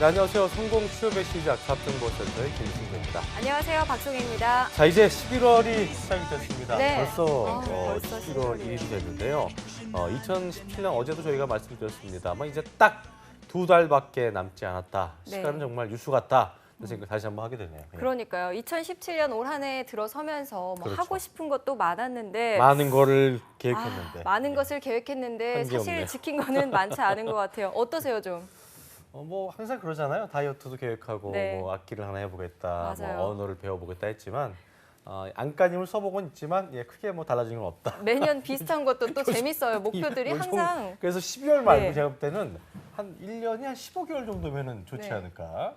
네, 안녕하세요. 성공 취업의 시작 잡정보센터의 김승재입니다. 안녕하세요. 박송혜입니다. 자, 이제 11월이 시작이 됐습니다. 네. 벌써 11월 1일이 됐는데요. 2017년 어제도 저희가 말씀드렸습니다만 이제 딱 2달밖에 남지 않았다. 네. 시간은 정말 유수 같다. 그런 생각 다시 한번 하게 되네요. 예. 그러니까요. 2017년 올 한 해 들어서면서 뭐 그렇죠. 하고 싶은 것도 많았는데 많은 거를 계획했는데. 많은 것을 계획했는데 한게 사실 없네요. 지킨 거는 많지 않은 것 같아요. 어떠세요 좀? 뭐 항상 그러잖아요. 다이어트도 계획하고 네. 뭐 악기를 하나 해보겠다, 맞아요. 뭐 언어를 배워보겠다 했지만 안간힘을 써보곤 있지만 크게 뭐 달라진 건 없다. 매년 비슷한 것도 또 재밌어요. 목표들이 항상. 그래서 12월 말고 네. 제가 볼 때는 한 1년이 한 15개월 정도면은 좋지 네. 않을까.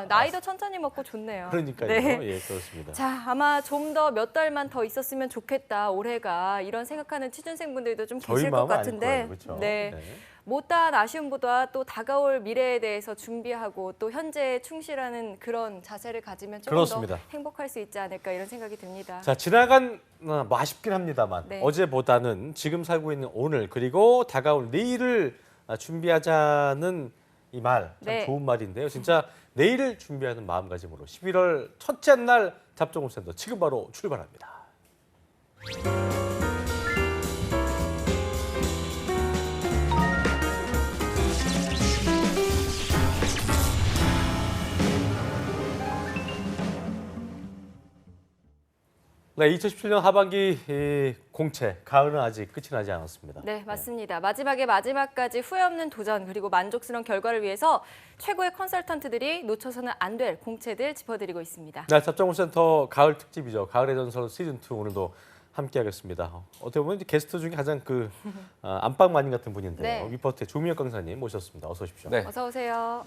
나이도 천천히 먹고 좋네요. 그러니까요. 네. 예, 그렇습니다. 자, 아마 좀 더 몇 달만 더 있었으면 좋겠다, 올해가. 이런 생각하는 취준생분들도 좀 저희 계실 것 마음은 아닐 같은데. 거예요, 그렇죠? 네. 네. 못다한 아쉬움보다 또 다가올 미래에 대해서 준비하고 또 현재에 충실하는 그런 자세를 가지면 조금 그렇습니다. 더 행복할 수 있지 않을까 이런 생각이 듭니다. 자, 지나간 뭐 아쉽긴 합니다만 네. 어제보다는 지금 살고 있는 오늘 그리고 다가올 내일을 준비하자는 이 말 참 네. 좋은 말인데요. 진짜 내일을 준비하는 마음가짐으로 11월 첫째 날 잡종센터 지금 바로 출발합니다. 네, 2017년 하반기 공채, 가을은 아직 끝이 나지 않았습니다. 네, 맞습니다. 마지막까지 후회 없는 도전 그리고 만족스러운 결과를 위해서 최고의 컨설턴트들이 놓쳐서는 안 될 공채들 짚어드리고 있습니다. 네, 잡정센터 가을 특집이죠. 가을의 전설 시즌2 오늘도 함께하겠습니다. 어떻게 보면 이제 게스트 중에 가장 안방 마님 같은 분인데요. 네. 위퍼트의 조민혁 강사님 모셨습니다. 어서 오십시오. 네. 어서 오세요.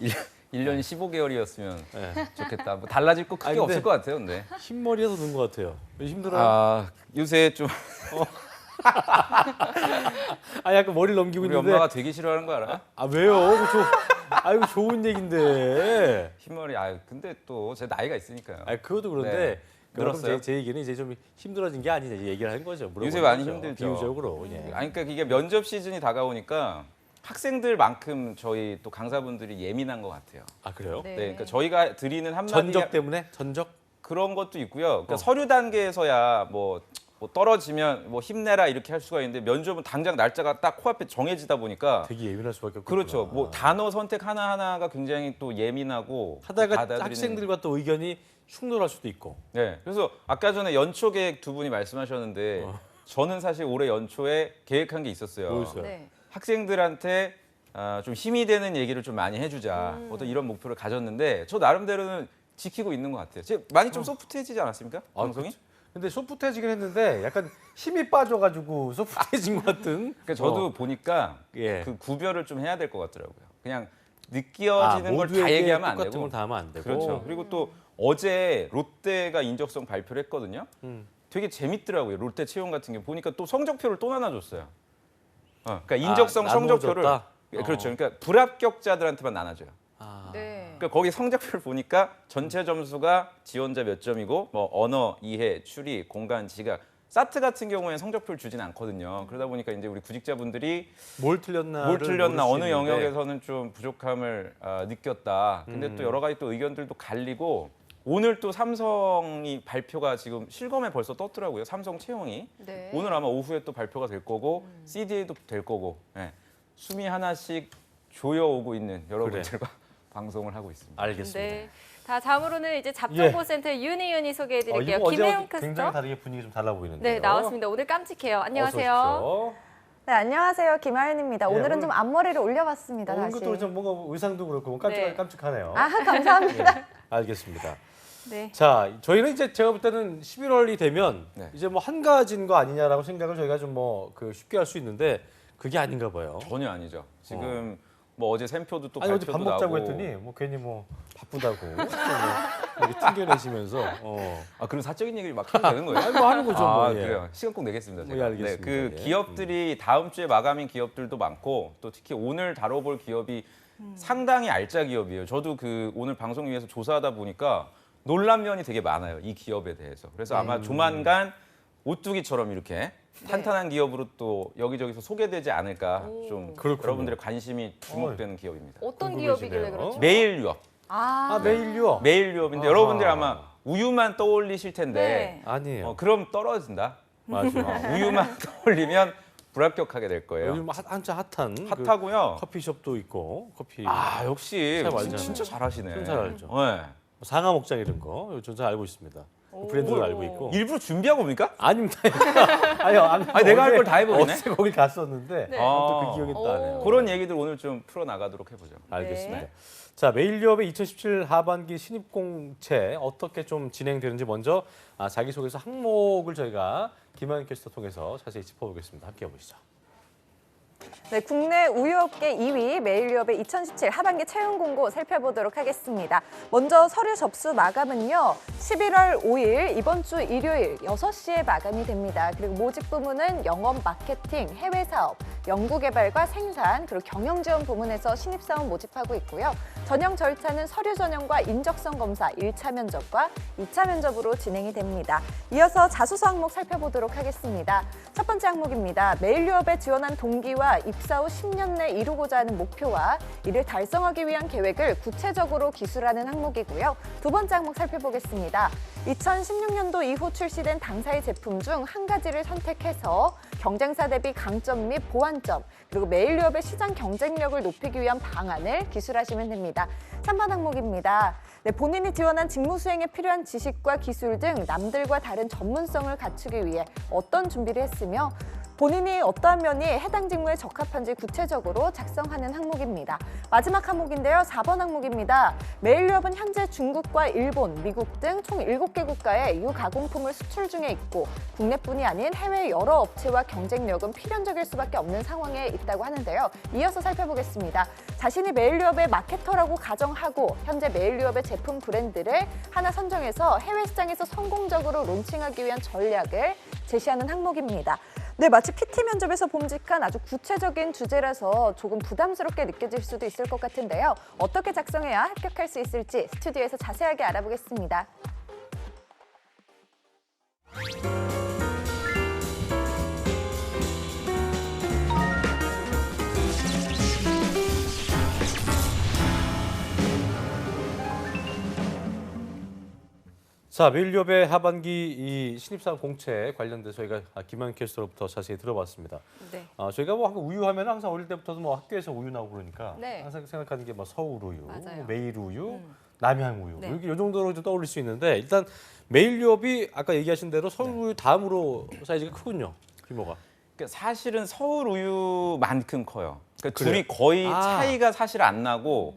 1년이 15개월이었으면 네. 좋겠다. 뭐 달라질 거 크게 아니, 근데 없을 것 같아요, 근데. 흰머리에서 는 것 같아요. 힘들어요? 요새 좀 약간 머리를 넘기고 우리 있는데. 엄마가 되게 싫어하는 거 알아요? 왜요? 이거 좋은 얘긴데. 흰머리. 근데 또 제 나이가 있으니까요. 그것도 그런데. 네. 그럼 늘었어요? 제 얘기는 이제 좀 힘들어진 게 아니냐 이 얘기를 하는 거죠. 물어보는 요새 많이 거죠. 힘들죠. 비유적으로. 예. 그러니까 이게 면접 시즌이 다가오니까 학생들만큼 저희 또 강사분들이 예민한 것 같아요. 그래요? 네. 그러니까 저희가 드리는 한마디 전적 때문에? 전적? 그런 것도 있고요. 그러니까 서류 단계에서야 뭐 떨어지면 뭐 힘내라 이렇게 할 수가 있는데 면접은 당장 날짜가 딱 코앞에 정해지다 보니까 되게 예민할 수밖에 없겠구나. 그렇죠. 뭐 단어 선택 하나하나가 굉장히 또 예민하고 하다가 받아들이는- 학생들과 또 의견이 충돌할 수도 있고. 네. 그래서 아까 전에 연초 계획 두 분이 말씀하셨는데 저는 사실 올해 연초에 계획한 게 있었어요. 뭐였어요? 네. 학생들한테 좀 힘이 되는 얘기를 좀 많이 해주자. 어떤 이런 목표를 가졌는데 저 나름대로는 지키고 있는 것 같아요. 지금 많이 좀 소프트해지지 않았습니까? 방송이? 근데 소프트해지긴 했는데 약간 힘이 빠져가지고 소프트해진 것 같은. 그러니까 저도 보니까 예. 그 구별을 좀 해야 될 것 같더라고요. 그냥 느껴지는 걸 다 모두에게 얘기하면 안 똑같은 되고. 걸 다 하면 안 되고. 그렇죠. 그리고 또 어제 롯데가 인적성 발표를 했거든요. 되게 재밌더라고요. 롯데 채용 같은 게 보니까 또 성적표를 또 나눠줬어요. 그러니까 인적성 성적표를 나눠줬다? 그렇죠. 그러니까 불합격자들한테만 나눠줘요. 네. 그러니까 거기 성적표를 보니까 전체 점수가 지원자 몇 점이고 뭐 언어, 이해, 추리, 공간, 지각 사트 같은 경우에는 성적표를 주진 않거든요. 그러다 보니까 이제 우리 구직자분들이 뭘 틀렸나? 어느 영역에서는 좀 부족함을 느꼈다. 근데 또 여러 가지 또 의견들도 갈리고 오늘 또 삼성이 발표가 지금 실검에 벌써 떴더라고요. 삼성 채용이. 네. 오늘 아마 오후에 또 발표가 될 거고 CDA도 될 거고 숨이 하나씩 조여오고 있는 여러분들과 방송을 하고 있습니다. 알겠습니다. 네. 자, 다음으로는 이제 잡정보센터의 윤희윤이 소개해드릴게요. 이거 김혜영 어제와 굉장히 캐스터. 다르게 분위기 좀 달라 보이는데요. 네, 나왔습니다. 오늘 깜찍해요. 안녕하세요. 어서 오십시오. 네, 안녕하세요. 김하윤입니다. 네, 오늘은 오늘- 좀 앞머리를 올려봤습니다. 오늘 다시. 것도 좀 뭔가 의상도 그렇고 네. 깜찍하네요. 감사합니다. 알겠습니다. 네. 자, 저희는 이제 제가 볼 때는 11월이 되면 네. 이제 뭐 한가해진 거 아니냐라고 생각을 저희가 좀 쉽게 할 수 있는데 그게 아닌가 봐요. 전혀 아니죠. 지금 뭐 어제 샘표도 또 아니 어제 밥 발표도 먹자고 나고. 했더니 괜히 바쁘다고 이렇게 튕겨내시면서 그런 사적인 얘기를 막 해도 되는 거예요? 뭐 하는 거죠. 뭐, 예. 그래요. 시간 꼭 내겠습니다. 제가. 예, 알겠습니다. 그 예. 기업들이 다음 주에 마감인 기업들도 많고 또 특히 오늘 다뤄볼 기업이 상당히 알짜 기업이에요. 저도 오늘 방송 위해서 조사하다 보니까 놀란 면이 되게 많아요. 이 기업에 대해서. 그래서 아마 조만간 오뚜기처럼 이렇게 탄탄한 기업으로 또 여기저기서 소개되지 않을까 좀 그렇군요. 여러분들의 관심이 주목되는 기업입니다. 어떤 궁금해지네요. 기업이길래 그렇죠? 메일유업. 아, 메일요? 메일유업인데 아하. 여러분들 아마 우유만 떠올리실 텐데 네. 아니에요. 그럼 떨어진다. 맞아요. 우유만 떠올리면 불합격하게 될 거예요. 요즘 한참 핫한 그 핫하고요. 커피숍도 있고 커피 아 역시 잘 알잖아요. 진짜 잘하시네. 좀 잘 알죠. 네. 상하 목장 이런 거 전 잘 알고 있습니다. 브랜드도 알고 있고. 일부러 준비하고 옵니까? 아닙니다. 아니요. 아니, 내가 할 걸 다 해버리네. 어제 거기 갔었는데 네. 아무튼 그 기억이 나네요. 그런 얘기들 오늘 좀 풀어 나가도록 해보죠. 알겠습니다. 네. 자, 메일유업의 2017 하반기 신입 공채 어떻게 좀 진행되는지 먼저 자기소개서 항목을 저희가 김하연 캐스터 통해서 자세히 짚어보겠습니다. 함께 해보시죠. 네, 국내 우유업계 2위 메일유업의 2017 하반기 채용 공고 살펴보도록 하겠습니다. 먼저 서류 접수 마감은요. 11월 5일 이번 주 일요일 6시에 마감이 됩니다. 그리고 모집 부문은 영업, 마케팅, 해외 사업, 연구개발과 생산, 그리고 경영지원 부문에서 신입사원 모집하고 있고요. 전형 절차는 서류 전형과 인적성 검사 1차 면접과 2차 면접으로 진행이 됩니다. 이어서 자소서 항목 살펴보도록 하겠습니다. 첫 번째 항목입니다. 메일유업에 지원한 동기와 입사 후 10년 내 이루고자 하는 목표와 이를 달성하기 위한 계획을 구체적으로 기술하는 항목이고요. 두 번째 항목 살펴보겠습니다. 2016년도 이후 출시된 당사의 제품 중 한 가지를 선택해서 경쟁사 대비 강점 및 보완점, 그리고 메일유업의 시장 경쟁력을 높이기 위한 방안을 기술하시면 됩니다. 3번 항목입니다. 네, 본인이 지원한 직무 수행에 필요한 지식과 기술 등 남들과 다른 전문성을 갖추기 위해 어떤 준비를 했으며 본인이 어떠한 면이 해당 직무에 적합한지 구체적으로 작성하는 항목입니다. 마지막 항목인데요. 4번 항목입니다. 메일유업은 현재 중국과 일본, 미국 등 총 7개 국가에 유가공품을 수출 중에 있고 국내뿐이 아닌 해외 여러 업체와 경쟁력은 필연적일 수밖에 없는 상황에 있다고 하는데요. 이어서 살펴보겠습니다. 자신이 메일유업의 마케터라고 가정하고 현재 메일유업의 제품 브랜드를 하나 선정해서 해외 시장에서 성공적으로 론칭하기 위한 전략을 제시하는 항목입니다. 네, 마치 PT 면접에서 봄직한 아주 구체적인 주제라서 조금 부담스럽게 느껴질 수도 있을 것 같은데요. 어떻게 작성해야 합격할 수 있을지 스튜디오에서 자세하게 알아보겠습니다. 자, 메일유업의 하반기 이 신입사원 공채 관련돼서 저희가 김하연 캐스터로부터 자세히 들어봤습니다. 네. 저희가 뭐 우유 하면 항상 어릴 때부터도 뭐 학교에서 우유 나오고 그러니까 네. 항상 생각하는 게 뭐 서울우유, 맞아요. 뭐 메일우유, 남양우유 네. 이렇게 이 정도로 좀 떠올릴 수 있는데 일단 메일유업이 아까 얘기하신 대로 서울우유 다음으로 사이즈가 크군요. 규모가. 그러니까 사실은 서울 우유만큼 커요. 그러니까 그래요? 둘이 거의 아. 차이가 사실 안 나고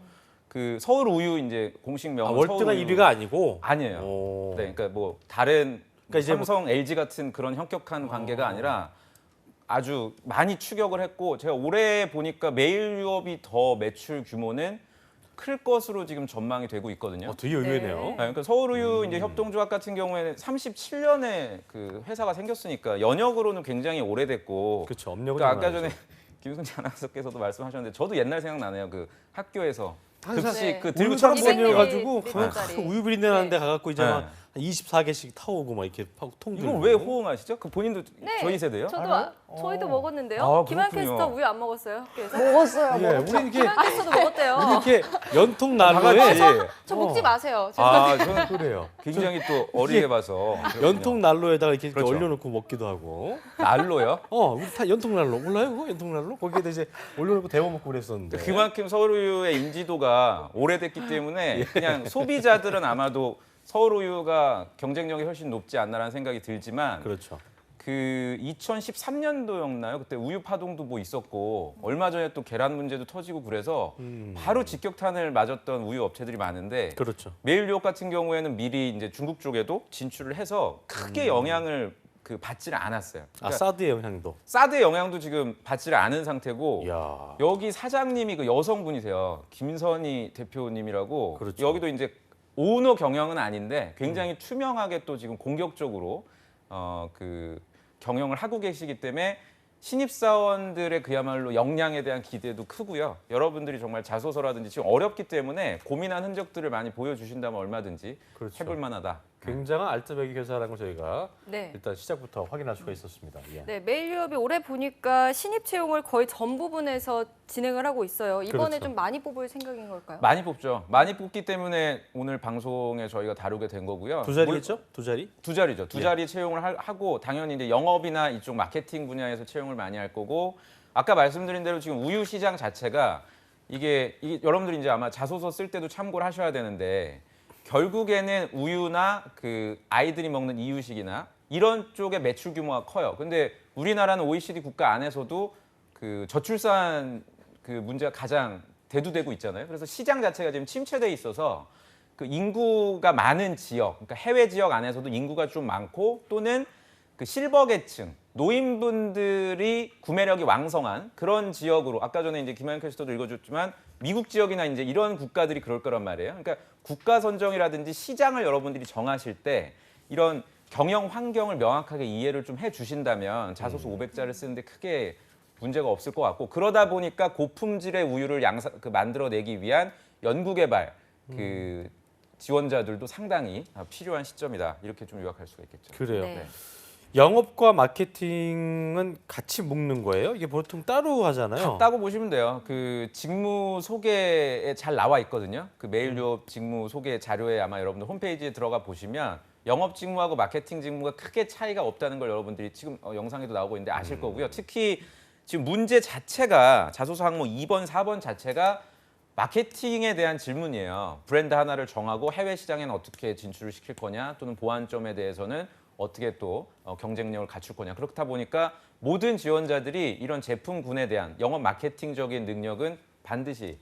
그 서울 우유 이제 공식 명은 월등한 서울 우유. 1위가 아니고 아니에요. 오. 네, 그러니까 뭐 다른 그러니까 이제 삼성, LG 같은 그런 현격한 관계가 아니라 아주 많이 추격을 했고 제가 올해 보니까 메일유업이 더 매출 규모는 클 것으로 지금 전망이 되고 있거든요. 되게 의외네요. 네. 그러니까 서울우유 이제 협동조합 같은 경우에는 37년에 그 회사가 생겼으니까 연역으로는 굉장히 오래됐고. 그렇죠. 업력은 그러니까 아까 장난 전에 김승재 아나운서께서도 말씀하셨는데 저도 옛날 생각나네요. 그 학교에서 항상 급식 네. 그 들고 우유 초록색 초록색이요. 탐본이어가지고 리본짜리. 우유 비린내 나는데 네. 가갖고 이제 네. 막 24개씩 타오고 막 이렇게 통 이걸 들고. 왜 호응하시죠? 그 본인도 네. 저희 세대예요? 저도 저희도 먹었는데요. 아, 김하연 그렇군요. 캐스터 우유 안 먹었어요 학교에서? 먹었어요. 예, 우리 이렇게 김하연 캐스터도 먹었대요. 이렇게 연통 다 난로에 같이. 저 먹지 마세요. 아, 저는 그래요. 굉장히 또 어리게 봐서. 연통 난로에다가 이렇게 그렇죠. 올려놓고 먹기도 하고. 난로요? 우리 다 연통 난로 몰라요? 그거 연통 난로? 거기에다 이제 올려놓고 데워 먹고 그랬었는데. 그만큼 서울우유의 인지도가 오래됐기 때문에 그냥 소비자들은 아마도 서울우유가 경쟁력이 훨씬 높지 않나라는 생각이 들지만 그렇죠. 그 2013년도였나요? 그때 우유 파동도 뭐 있었고 얼마 전에 또 계란 문제도 터지고 그래서 바로 직격탄을 맞았던 우유 업체들이 많은데 그렇죠. 메일유업 같은 경우에는 미리 이제 중국 쪽에도 진출을 해서 크게 영향을 그 받지를 않았어요. 그러니까 사드의 영향도. 사드의 영향도 지금 받지를 않은 상태고 이야. 여기 사장님이 그 여성분이세요. 김선희 대표님이라고. 그렇죠. 여기도 이제 오너 경영은 아닌데 굉장히 투명하게 또 지금 공격적으로 그 경영을 하고 계시기 때문에 신입사원들의 그야말로 역량에 대한 기대도 크고요. 여러분들이 정말 자소서라든지 지금 어렵기 때문에 고민한 흔적들을 많이 보여주신다면 얼마든지 그렇죠. 해볼 만하다. 굉장한 알짜배기 회사라는 걸 저희가 네. 일단 시작부터 확인할 수가 있었습니다. 예. 네, 메일유업이 올해 보니까 신입 채용을 거의 전 부분에서 진행을 하고 있어요. 이번에 그렇죠. 좀 많이 뽑을 생각인 걸까요? 많이 뽑죠. 많이 뽑기 때문에 오늘 방송에 저희가 다루게 된 거고요. 두 자리겠죠? 두 자리? 두 자리죠. 두 예. 자리 채용을 하고 당연히 이제 영업이나 이쪽 마케팅 분야에서 채용을 많이 할 거고 아까 말씀드린 대로 지금 우유 시장 자체가 이게 여러분들이 이제 아마 자소서 쓸 때도 참고를 하셔야 되는데 결국에는 우유나 그 아이들이 먹는 이유식이나 이런 쪽의 매출 규모가 커요. 근데 우리나라는 OECD 국가 안에서도 그 저출산 그 문제가 가장 대두되고 있잖아요. 그래서 시장 자체가 지금 침체돼 있어서 그 인구가 많은 지역, 그러니까 해외 지역 안에서도 인구가 좀 많고 또는 그 실버계층, 노인분들이 구매력이 왕성한 그런 지역으로 아까 전에 이제 김한현 캐스터도 읽어줬지만 미국 지역이나 이제 이런 국가들이 그럴 거란 말이에요. 그러니까 국가 선정이라든지 시장을 여러분들이 정하실 때 이런 경영 환경을 명확하게 이해를 좀 해주신다면 자소서 500자를 쓰는데 크게 문제가 없을 것 같고 그러다 보니까 고품질의 우유를 만들어내기 위한 연구개발 그 지원자들도 상당히 필요한 시점이다. 이렇게 좀 요약할 수가 있겠죠. 그래요. 네. 영업과 마케팅은 같이 묶는 거예요? 이게 보통 따로 하잖아요. 같다고 보시면 돼요. 그 직무 소개에 잘 나와 있거든요. 그 메일유업 직무 소개 자료에 아마 여러분들 홈페이지에 들어가 보시면 영업 직무하고 마케팅 직무가 크게 차이가 없다는 걸 여러분들이 지금 영상에도 나오고 있는데 아실 거고요. 특히 지금 문제 자체가 자소서 항목 2번, 4번 자체가 마케팅에 대한 질문이에요. 브랜드 하나를 정하고 해외 시장에는 어떻게 진출을 시킬 거냐 또는 보완점에 대해서는 어떻게 또 경쟁력을 갖출 거냐. 그렇다 보니까 모든 지원자들이 이런 제품군에 대한 영업 마케팅적인 능력은 반드시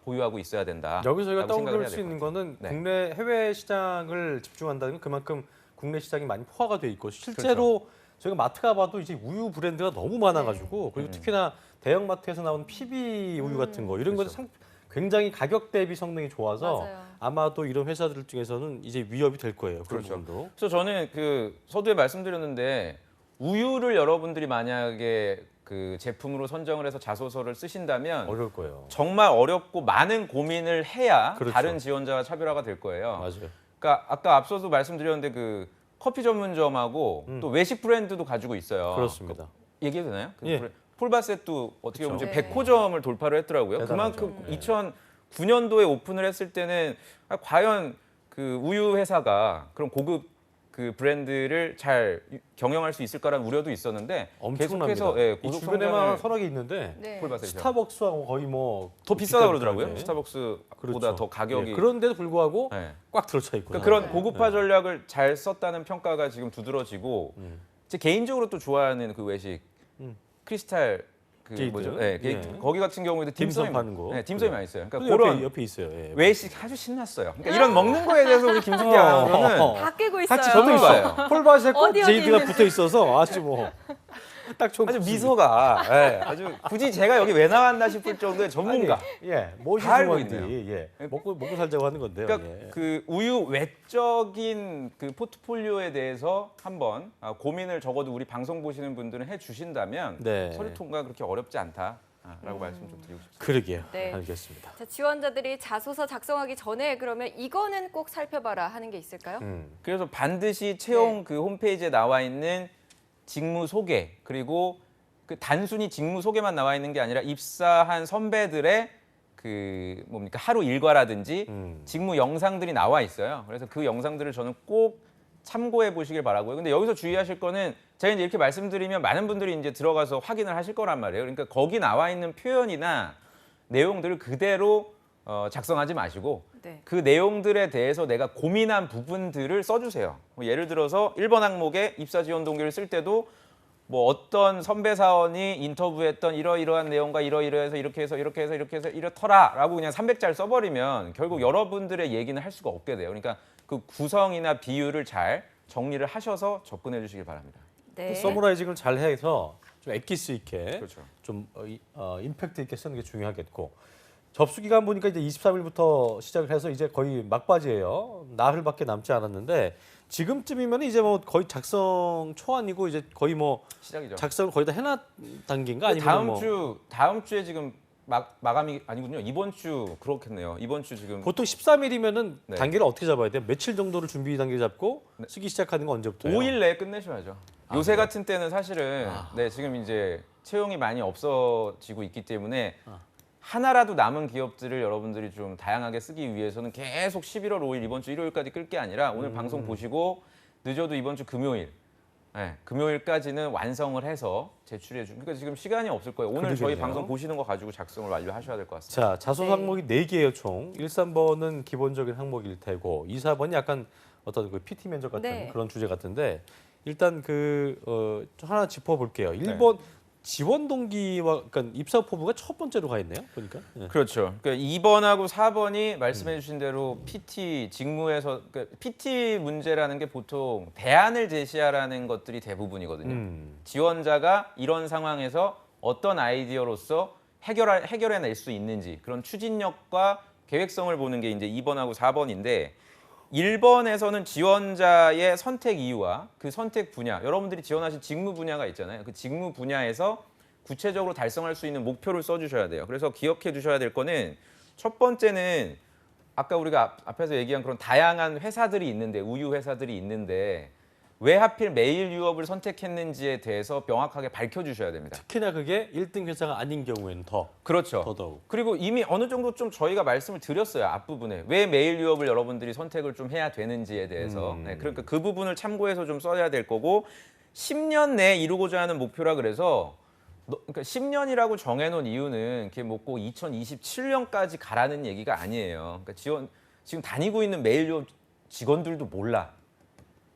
보유하고 있어야 된다. 여기서 저희가 라고 생각을 떠올릴 해야 수 될 있는 것 같아요. 거는 네. 국내 해외 시장을 집중한다는 건 그만큼 국내 시장이 많이 포화가 돼 있고 실제로 저희가 마트 가봐도 이제 우유 브랜드가 너무 많아가지고 그리고 특히나 대형 마트에서 나오는 PB 우유 같은 거 이런 것들 굉장히 가격 대비 성능이 좋아서 맞아요. 아마도 이런 회사들 중에서는 이제 위협이 될 거예요. 그런 그렇죠. 부분도. 그래서 저는 그 서두에 말씀드렸는데 우유를 여러분들이 만약에 그 제품으로 선정을 해서 자소서를 쓰신다면 어려울 거예요. 정말 어렵고 많은 고민을 해야 그렇죠. 다른 지원자와 차별화가 될 거예요. 맞아요. 그러니까 아까 앞서도 말씀드렸는데 그 커피 전문점하고 또 외식 브랜드도 가지고 있어요. 그렇습니다. 얘기해도 되나요? 그 예. 폴바셋도 어떻게 보면 그렇죠. 지금 100호점을 돌파를 했더라고요. 대단하죠. 그만큼 네. 2009년도에 오픈을 했을 때는 과연 그 우유 회사가 그런 고급 그 브랜드를 잘 경영할 수 있을까라는 우려도 있었는데 엄청납니다. 계속해서 예, 이 고속 주변에만 성장을 서너 개 있는데 네. 폴바셋이 스타벅스하고 거의 뭐 더 비싸다 비슷한 그러더라고요. 가격에. 스타벅스보다 그렇죠. 더 가격이. 예, 그런데도 불구하고 예. 꽉 들어차 있고. 그러니까 그런 고급화 전략을 잘 썼다는 평가가 지금 두드러지고 제 개인적으로 또 좋아하는 그 외식 크리스탈 그 게이트. 뭐죠? 예, 게이트. 예. 거기 같은 경우에도 딤섬 딤섬이 파는 거. 네, 딤섬이 그래. 많이 있어요. 그러니까 근데 그런 옆에 있어요. 예. 외식 아주 신났어요. 그러니까 이런 먹는 거에 대해서 우리 김승기 아나운서는 바뀌고 있어요. 같이 저도 봐요. 폴바셋 꼭 어디 제이드가 있는지. 붙어 있어서 아주 뭐 딱 좋은 아주 코스입니다. 미소가 예, 아주 굳이 제가 여기 왜 나왔나 싶을 정도의 전문가. 아니, 예, 무엇이 다 알고 중요한지 예, 먹고 살자고 하는 건데요. 그러니까 예. 그 우유 외적인 그 포트폴리오에 대해서 한번 고민을 적어도 우리 방송 보시는 분들은 해주신다면 네. 서류 통과 그렇게 어렵지 않다라고 말씀 좀 드리고 싶습니다. 그러게요. 네. 알겠습니다. 자, 지원자들이 자소서 작성하기 전에 그러면 이거는 꼭 살펴봐라 하는 게 있을까요? 그래서 반드시 채용 네. 그 홈페이지에 나와 있는 직무 소개 그리고 그 단순히 직무 소개만 나와 있는 게 아니라 입사한 선배들의 그 뭡니까 하루 일과라든지 직무 영상들이 나와 있어요. 그래서 그 영상들을 저는 꼭 참고해 보시길 바라고요. 근데 여기서 주의하실 거는 제가 이제 이렇게 말씀드리면 많은 분들이 이제 들어가서 확인을 하실 거란 말이에요. 그러니까 거기 나와 있는 표현이나 내용들을 그대로 작성하지 마시고 네. 그 내용들에 대해서 내가 고민한 부분들을 써주세요. 뭐 예를 들어서 1번 항목에 입사 지원 동기를 쓸 때도 뭐 어떤 선배 사원이 인터뷰했던 이러이러한 내용과 이러이러해서 이렇게 해서 이렇게 해서 이렇게 해서 이렇더라라고 그냥 300잘 써버리면 결국 여러분들의 얘기는 할 수가 없게 돼요. 그러니까 그 구성이나 비율을 잘 정리를 하셔서 접근해 주시길 바랍니다. 네. 서머라이징을 잘 해서 좀 엑기스 있게 그렇죠. 좀 임팩트 있게 쓰는 게 중요하겠고 접수 기간 보니까 이제 23일부터 시작을 해서 이제 거의 막바지예요. 나흘밖에 남지 않았는데 지금쯤이면 이제 뭐 거의 작성 초안이고 이제 거의 뭐 시작이죠. 작성을 거의 다 해놨 단계인가 아니면 뭐 다음 주에 지금 마감이 아니군요. 이번 주 그렇겠네요. 이번 주 지금 보통 13일이면은 네. 단계를 어떻게 잡아야 돼요? 며칠 정도를 준비 단계 잡고 쓰기 시작하는 건 언제부터예요? 5일 내에 끝내셔야죠. 요새 같은 때는 사실은 네, 지금 이제 채용이 많이 없어지고 있기 때문에 하나라도 남은 기업들을 여러분들이 좀 다양하게 쓰기 위해서는 계속 11월 5일 이번 주 일요일까지 끌 게 아니라 오늘 방송 보시고 늦어도 이번 주 금요일 네, 금요일까지는 완성을 해서 제출해 주. 그러니까 지금 시간이 없을 거예요. 오늘 저희 그러겠네요. 방송 보시는 거 가지고 작성을 완료하셔야 될 것 같습니다. 자, 자소서 항목이 4개예요, 총. 1, 3번은 기본적인 항목일 테고 2, 4번이 약간 어떤 그 PT 면접 같은 네. 그런 주제 같은데 일단 하나 짚어 볼게요. 1번 지원 동기와 그러니까 입사 포부가 첫 번째로 가 있네요. 보니까. 예. 그렇죠. 그러니까 2번하고 4번이 말씀해 주신 대로 PT 직무에서 그러니까 PT 문제라는 게 보통 대안을 제시하라는 것들이 대부분이거든요. 지원자가 이런 상황에서 어떤 아이디어로서 해결해낼 수 있는지 그런 추진력과 계획성을 보는 게 이제 2번하고 4번인데 1번에서는 지원자의 선택 이유와 그 선택 분야, 여러분들이 지원하신 직무 분야가 있잖아요. 그 직무 분야에서 구체적으로 달성할 수 있는 목표를 써주셔야 돼요. 그래서 기억해 두셔야 될 거는 첫 번째는 아까 우리가 앞에서 얘기한 그런 다양한 회사들이 있는데 우유 회사들이 있는데 왜 하필 메일 유업을 선택했는지에 대해서 명확하게 밝혀주셔야 됩니다. 특히나 그게 1등 회사가 아닌 경우에는 그렇죠. 더더욱. 그리고 이미 어느 정도 좀 저희가 말씀을 드렸어요. 앞부분에. 왜 메일 유업을 여러분들이 선택을 좀 해야 되는지에 대해서. 네, 그러니까 그 부분을 참고해서 좀 써야 될 거고 10년 내에 이루고자 하는 목표라 그래서 그러니까 10년이라고 정해놓은 이유는 그게 뭐 꼭 2027년까지 가라는 얘기가 아니에요. 그러니까 지금 다니고 있는 메일 유업 직원들도 몰라.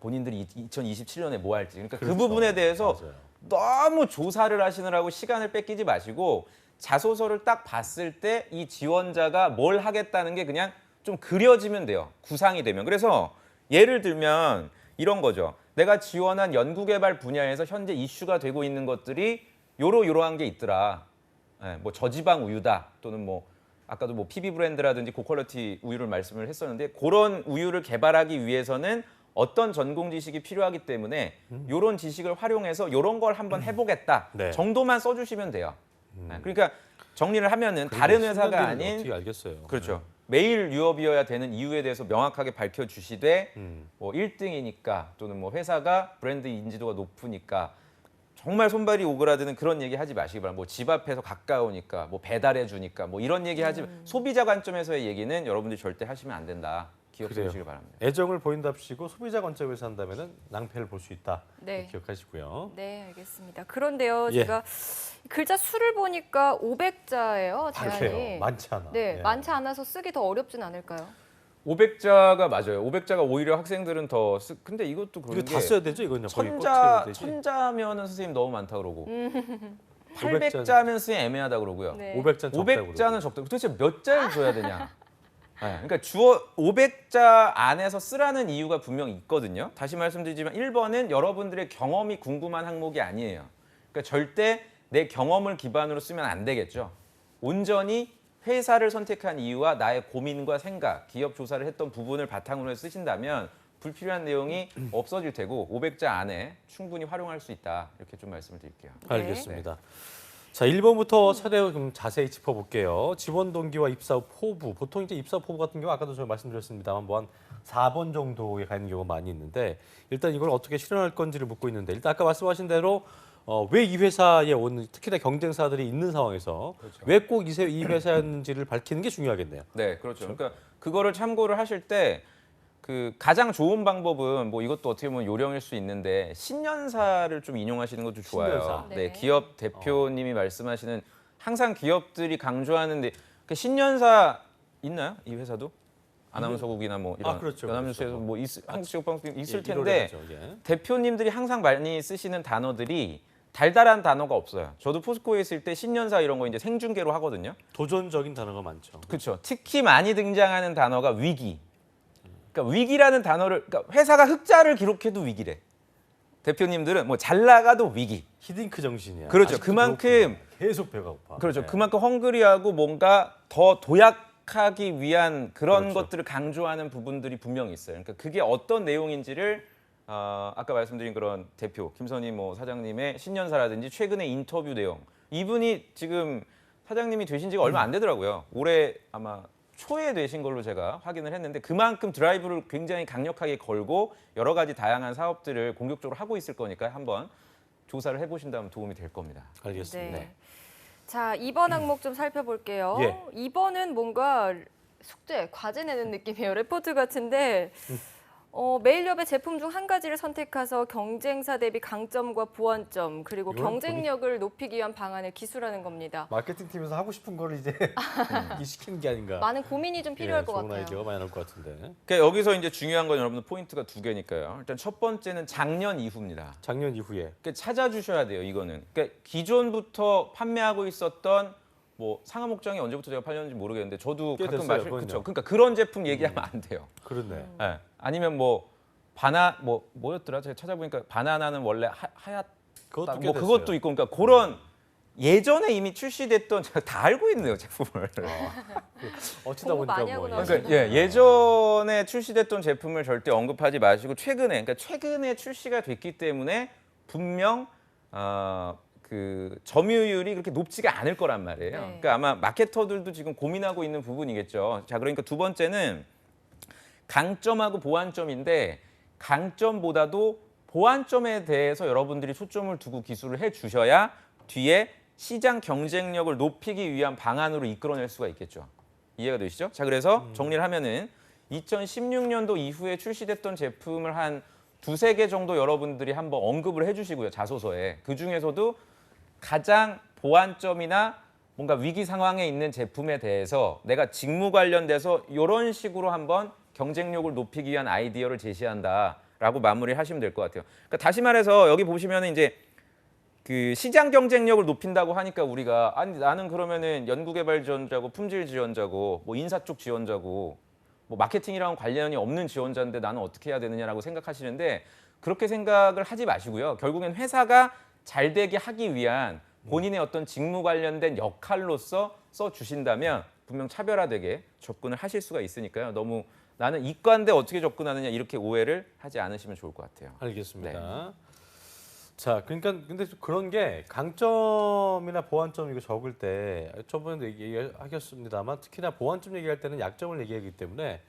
본인들이 2027년에 뭐 할지. 그러니까 그렇죠. 그 부분에 대해서 맞아요. 너무 조사를 하시느라고 시간을 뺏기지 마시고 자소서를 딱 봤을 때 이 지원자가 뭘 하겠다는 게 그냥 좀 그려지면 돼요. 구상이 되면. 그래서 예를 들면 이런 거죠. 내가 지원한 연구개발 분야에서 현재 이슈가 되고 있는 것들이 요러한 게 있더라. 뭐 저지방 우유다 또는 뭐 아까도 뭐 PB 브랜드라든지 고퀄리티 우유를 말씀을 했었는데 그런 우유를 개발하기 위해서는 어떤 전공 지식이 필요하기 때문에 이런 지식을 활용해서 이런 걸 한번 해보겠다 네. 정도만 써주시면 돼요. 그러니까 정리를 하면은 다른 회사가 아닌 어떻게 알겠어요. 그렇죠. 메일 유업이어야 되는 이유에 대해서 명확하게 밝혀주시되 뭐 1등이니까 또는 뭐 회사가 브랜드 인지도가 높으니까 정말 손발이 오그라드는 그런 얘기 하지 마시기 바랍니다. 뭐 집 앞에서 가까우니까 뭐 배달해 주니까 뭐 이런 얘기 하지 소비자 관점에서의 얘기는 여러분들이 절대 하시면 안 된다. 기억해 그래요. 주시기 바랍니다. 애정을 보인답시고 소비자 관점에서 한다면은 낭패를 볼 수 있다. 네. 기억하시고요. 네, 알겠습니다. 그런데요, 예. 제가 글자 수를 보니까 500자예요, 대안이. 그래요. 많지 않아. 네, 예. 많지 않아서 쓰기 더 어렵진 않을까요? 500자가 맞아요. 500자가 오히려 학생들은 더 근데 이것도 그런 이거 게 다 써야 되죠, 이거는 거의 꼭 채워야 되지. 천자면은 선생님 너무 많다 그러고 500 자는 800자면 선생님 애매하다 그러고요. 네. 500자는 500자는 적다. 도대체 몇 자를 줘야 되냐? 네, 그러니까 500자 안에서 쓰라는 이유가 분명히 있거든요. 다시 말씀드리지만 1번은 여러분들의 경험이 궁금한 항목이 아니에요. 그러니까 절대 내 경험을 기반으로 쓰면 안 되겠죠. 온전히 회사를 선택한 이유와 나의 고민과 생각, 기업 조사를 했던 부분을 바탕으로 해서 쓰신다면 불필요한 내용이 없어질 테고 500자 안에 충분히 활용할 수 있다. 이렇게 좀 말씀을 드릴게요. 알겠습니다. 자, 1번부터 차례로 좀 자세히 짚어볼게요. 지원 동기와 입사 포부. 보통 이제 입사 포부 같은 경우 아까도 제가 말씀드렸습니다만 뭐 한 4번 정도에 가는 경우가 많이 있는데 일단 이걸 어떻게 실현할 건지를 묻고 있는데 일단 아까 말씀하신 대로 왜 이 회사에 온 특히나 경쟁사들이 있는 상황에서 왜 꼭 이 회사였는지를 밝히는 게 중요하겠네요. 네, 그렇죠. 그러니까 그거를 참고를 하실 때 그 가장 좋은 방법은 뭐 이것도 어떻게 보면 요령일 수 있는데 신년사를 좀 인용하시는 것도 좋아요. 신년사. 네, 네. 기업 대표님이 말씀하시는 항상 기업들이 강조하는데 그 신년사 있나요? 이 회사도? 아나운서국이나 뭐 이런 그렇죠, 연합뉴스에서 그렇죠. 뭐 한국체육방송 있을 예, 텐데 1월에 하죠, 예. 대표님들이 항상 많이 쓰시는 단어들이 달달한 단어가 없어요. 저도 포스코에 있을 때 신년사 이런 거 이제 생중계로 하거든요. 도전적인 단어가 많죠. 그렇죠. 특히 많이 등장하는 단어가 위기. 그러니까 위기라는 단어를 그러니까 회사가 흑자를 기록해도 위기래. 대표님들은 뭐 잘 나가도 위기. 히딩크 정신이야. 그렇죠. 아직도 그만큼 배고프구나. 계속 배가 고파. 그렇죠. 네. 그만큼 헝그리하고 뭔가 더 도약하기 위한 그런 그렇죠. 것들을 강조하는 부분들이 분명히 있어요. 그러니까 그게 어떤 내용인지를 아까 말씀드린 그런 대표 김선희 뭐 사장님의 신년사라든지 최근의 인터뷰 내용 이분이 지금 사장님이 되신 지가 얼마 안 되더라고요. 올해 아마 초에 되신 걸로 제가 확인을 했는데 그만큼 드라이브를 굉장히 강력하게 걸고 여러 가지 다양한 사업들을 공격적으로 하고 있을 거니까 한번 조사를 해보신다면 도움이 될 겁니다. 알겠습니다. 네. 자, 2번 항목 좀 살펴볼게요. 예. 2번은 뭔가 숙제, 과제 내는 느낌이에요. 레포트 같은데 메일협의 제품 중 한 가지를 선택해서 경쟁사 대비 강점과 보완점 그리고 이건 경쟁력을 높이기 위한 방안을 기술하는 겁니다. 마케팅 팀에서 하고 싶은 거를 이제 이 시키는 게 아닌가. 많은 고민이 좀 필요할 것 좋은 같아요. 아이디어가 많이 나올 것 같은데. 그러니까 여기서 이제 중요한 건 여러분들 포인트가 두 개니까요. 일단 첫 번째는 작년 이후입니다. 작년 이후에 그러니까 찾아주셔야 돼요. 이거는. 그러니까 기존부터 판매하고 있었던 뭐 상하 목장이 언제부터 제가 팔렸는지 모르겠는데 저도 꽤 가끔 됐어요, 그렇죠. 그건요. 그러니까 그런 제품 얘기하면 안 돼요. 그렇네. 예. 아니면 뭐였더라? 제가 찾아보니까 바나나는 원래 하얗다. 그것도 꽤 뭐 됐어요. 그것도 있고 그러니까 그런 예전에 이미 출시됐던 제가 다 알고 있네요 제품을. 어찌다 공부 보니까 많이 하고 뭐 나오셨네. 그러니까 예전에 출시됐던 제품을 절대 언급하지 마시고 최근에 출시가 됐기 때문에 분명 그 점유율이 그렇게 높지가 않을 거란 말이에요. 네. 그러니까 아마 마케터들도 지금 고민하고 있는 부분이겠죠. 자, 그러니까 두 번째는 강점하고 보완점인데 강점보다도 보완점에 대해서 여러분들이 초점을 두고 기술을 해 주셔야 뒤에 시장 경쟁력을 높이기 위한 방안으로 이끌어낼 수가 있겠죠. 이해가 되시죠? 자, 그래서 정리를 하면은 2016년도 이후에 출시됐던 제품을 한 두세 개 정도 여러분들이 한번 언급을 해주시고요. 자소서에. 그중에서도 가장 보완점이나 뭔가 위기 상황에 있는 제품에 대해서 내가 직무 관련돼서 이런 식으로 한번 경쟁력을 높이기 위한 아이디어를 제시한다라고 마무리를 하시면 될 것 같아요. 그러니까 다시 말해서 여기 보시면 이제 그 시장 경쟁력을 높인다고 하니까 우리가 아니 나는 그러면은 연구개발 지원자고 품질 지원자고 뭐 인사 쪽 지원자고 뭐 마케팅이랑 관련이 없는 지원자인데 나는 어떻게 해야 되느냐라고 생각하시는데 그렇게 생각을 하지 마시고요. 결국엔 회사가 잘 되게 하기 위한 본인의 어떤 직무 관련된 역할로서 써 주신다면 분명 차별화되게 접근을 하실 수가 있으니까요. 너무 나는 이과인데 어떻게 접근하느냐 이렇게 오해를 하지 않으시면 좋을 것 같아요. 알겠습니다. 자, 그러니까 근데 그런 게 강점이나 보완점 이거 적을 때 저번에도 얘기하셨습니다만 특히나 보완점 얘기할 때는 약점을 얘기하기 때문에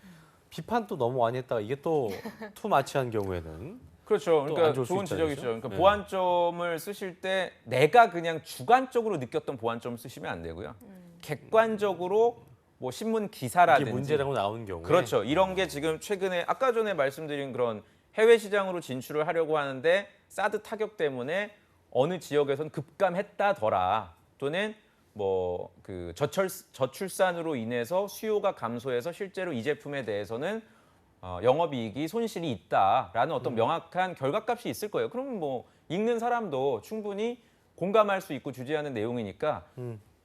비판도 너무 많이 했다가 이게 또 투마치한 경우에는 그렇죠. 안 그러니까 좋을 수 좋은 있다, 지적이죠. 그렇죠? 그러니까 네. 보완점을 쓰실 때 내가 그냥 주관적으로 느꼈던 보완점을 쓰시면 안 되고요. 객관적으로 뭐 신문 이게 기사라든지 문제라고 나오는 경우에 그렇죠. 이런 게 지금 최근에 아까 전에 말씀드린 그런 해외 시장으로 진출을 하려고 하는데 사드 타격 때문에 어느 지역에선 급감했다더라 또는 뭐 그 저출산으로 인해서 수요가 감소해서 실제로 이 제품에 대해서는 영업이익이 손실이 있다라는 어떤 명확한 결과값이 있을 거예요. 그러면 뭐 읽는 사람도 충분히 공감할 수 있고 주제하는 내용이니까